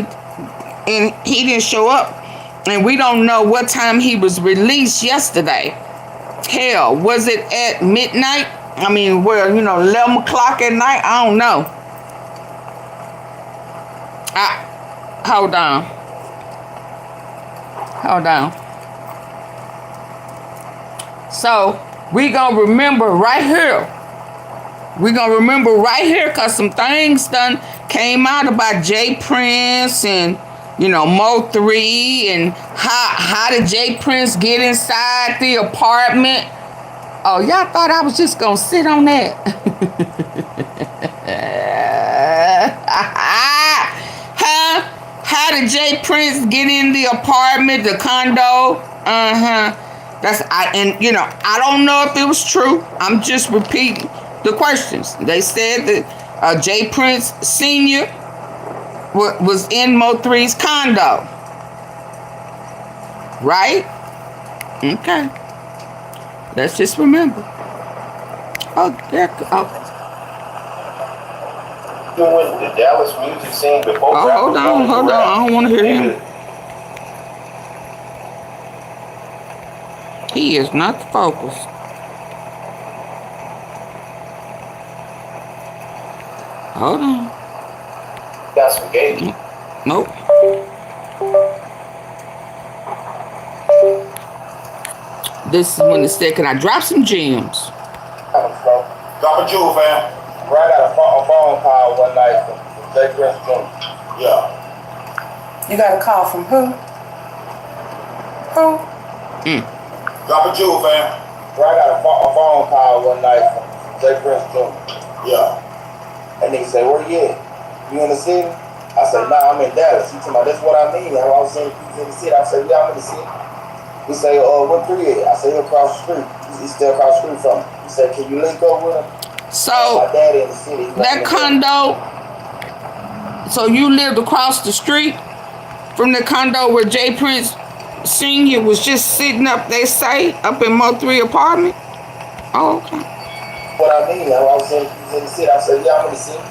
A: and he didn't show up. And we don't know what time he was released yesterday. Hell, was it at midnight? I mean, well, 11 o'clock at night? I don't know. Hold on. So, we gonna remember right here. Because some things done came out about J Prince and, Mo3 and how did J Prince get inside the apartment. Oh, y'all thought I was just gonna sit on that. How did J Prince get in the apartment, the condo? I don't know if it was true. I'm just repeating the questions. They said that J Prince Sr. was in Mo3's condo. Right? Okay. Let's just remember.
I: Doing the Dallas music scene before.
A: Hold on. I don't want to hear him. He is not focused. Hold on.
I: Got some gay.
A: Nope. This is when it said, can I drop some gems?
M: Drop a jewel, fam. Right out a phone call one night from J Prince Jr. Yeah.
D: You got a call from who?
M: Drop a jewel, fam. Right out a phone call one night from J Prince Jr. Yeah. And they say, where you at? You in the city? I said, nah, I'm in Dallas. He told me, that's what I mean. I was saying he's in the city. I said, yeah, I'm in the city. He said, where Pre at? I said, he across the street. He's still across the street from me. He said, can you link up with him?
A: So,
M: my daddy in the city.
A: that condo, so you lived across the street from the condo where J Prince Sr. was just sitting up, they say, up in Mo3 apartment? Oh, okay.
M: What I mean, I was in the city. I said, yeah, I'm in the city.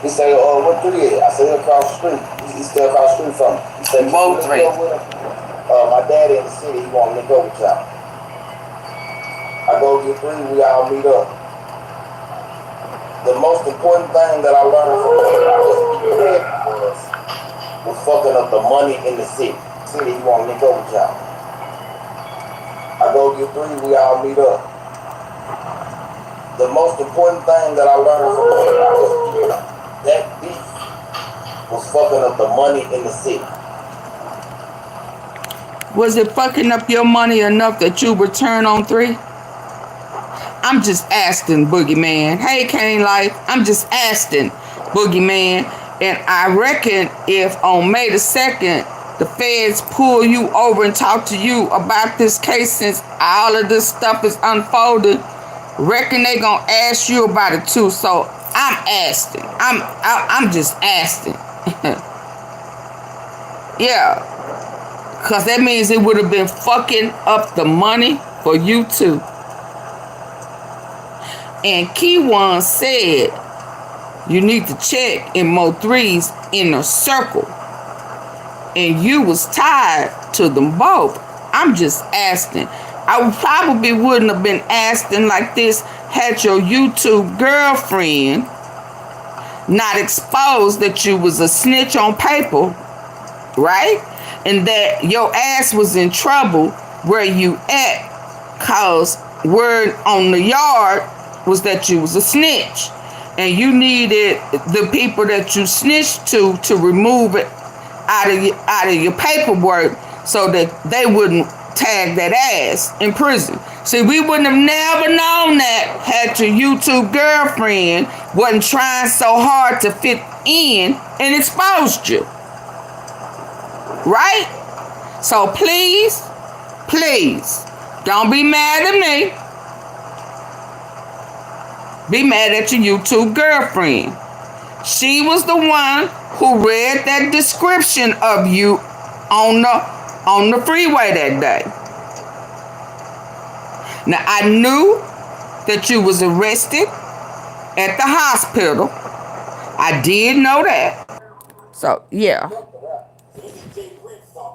M: He said, where Pre at? I said, he across the street. He's still across the street from me. He said, Mo3. My daddy in the city, he want to link up with y'all. I go get Pre, we all meet up. The most important thing that I learned from was fucking up the money in the city. He want to link up with y'all. I go get Pre, we all meet up. The most important thing that I learned from that beef was fucking up the money in the city.
A: Was it fucking up your money enough that you would turn on 3? I'm just asking, Boogeyman. Hey, Kane Life. I'm just asking, Boogeyman. And I reckon if on May the 2nd, the feds pull you over and talk to you about this case, since all of this stuff is unfolded, reckon they gonna ask you about it too. So I'm asking. I'm just asking. Yeah. Because that means it would have been fucking up the money for you too. And Keywon said you need to check in Mo3's inner circle. And you was tied to them both. I'm just asking. I probably wouldn't have been asking like this had your YouTube girlfriend not exposed that you was a snitch on paper, right? And that your ass was in trouble where you at, cause word on the yard was that you was a snitch. And you needed the people that you snitched to remove it out of your paperwork so that they wouldn't tag that ass in prison. See, we wouldn't have never known that had your YouTube girlfriend wasn't trying so hard to fit in and exposed you. Right? So please, please, don't be mad at me. Be mad at your YouTube girlfriend. She was the one who read that description of you on the freeway that day. Now, I knew that you was arrested at the hospital. I did know that. So, yeah.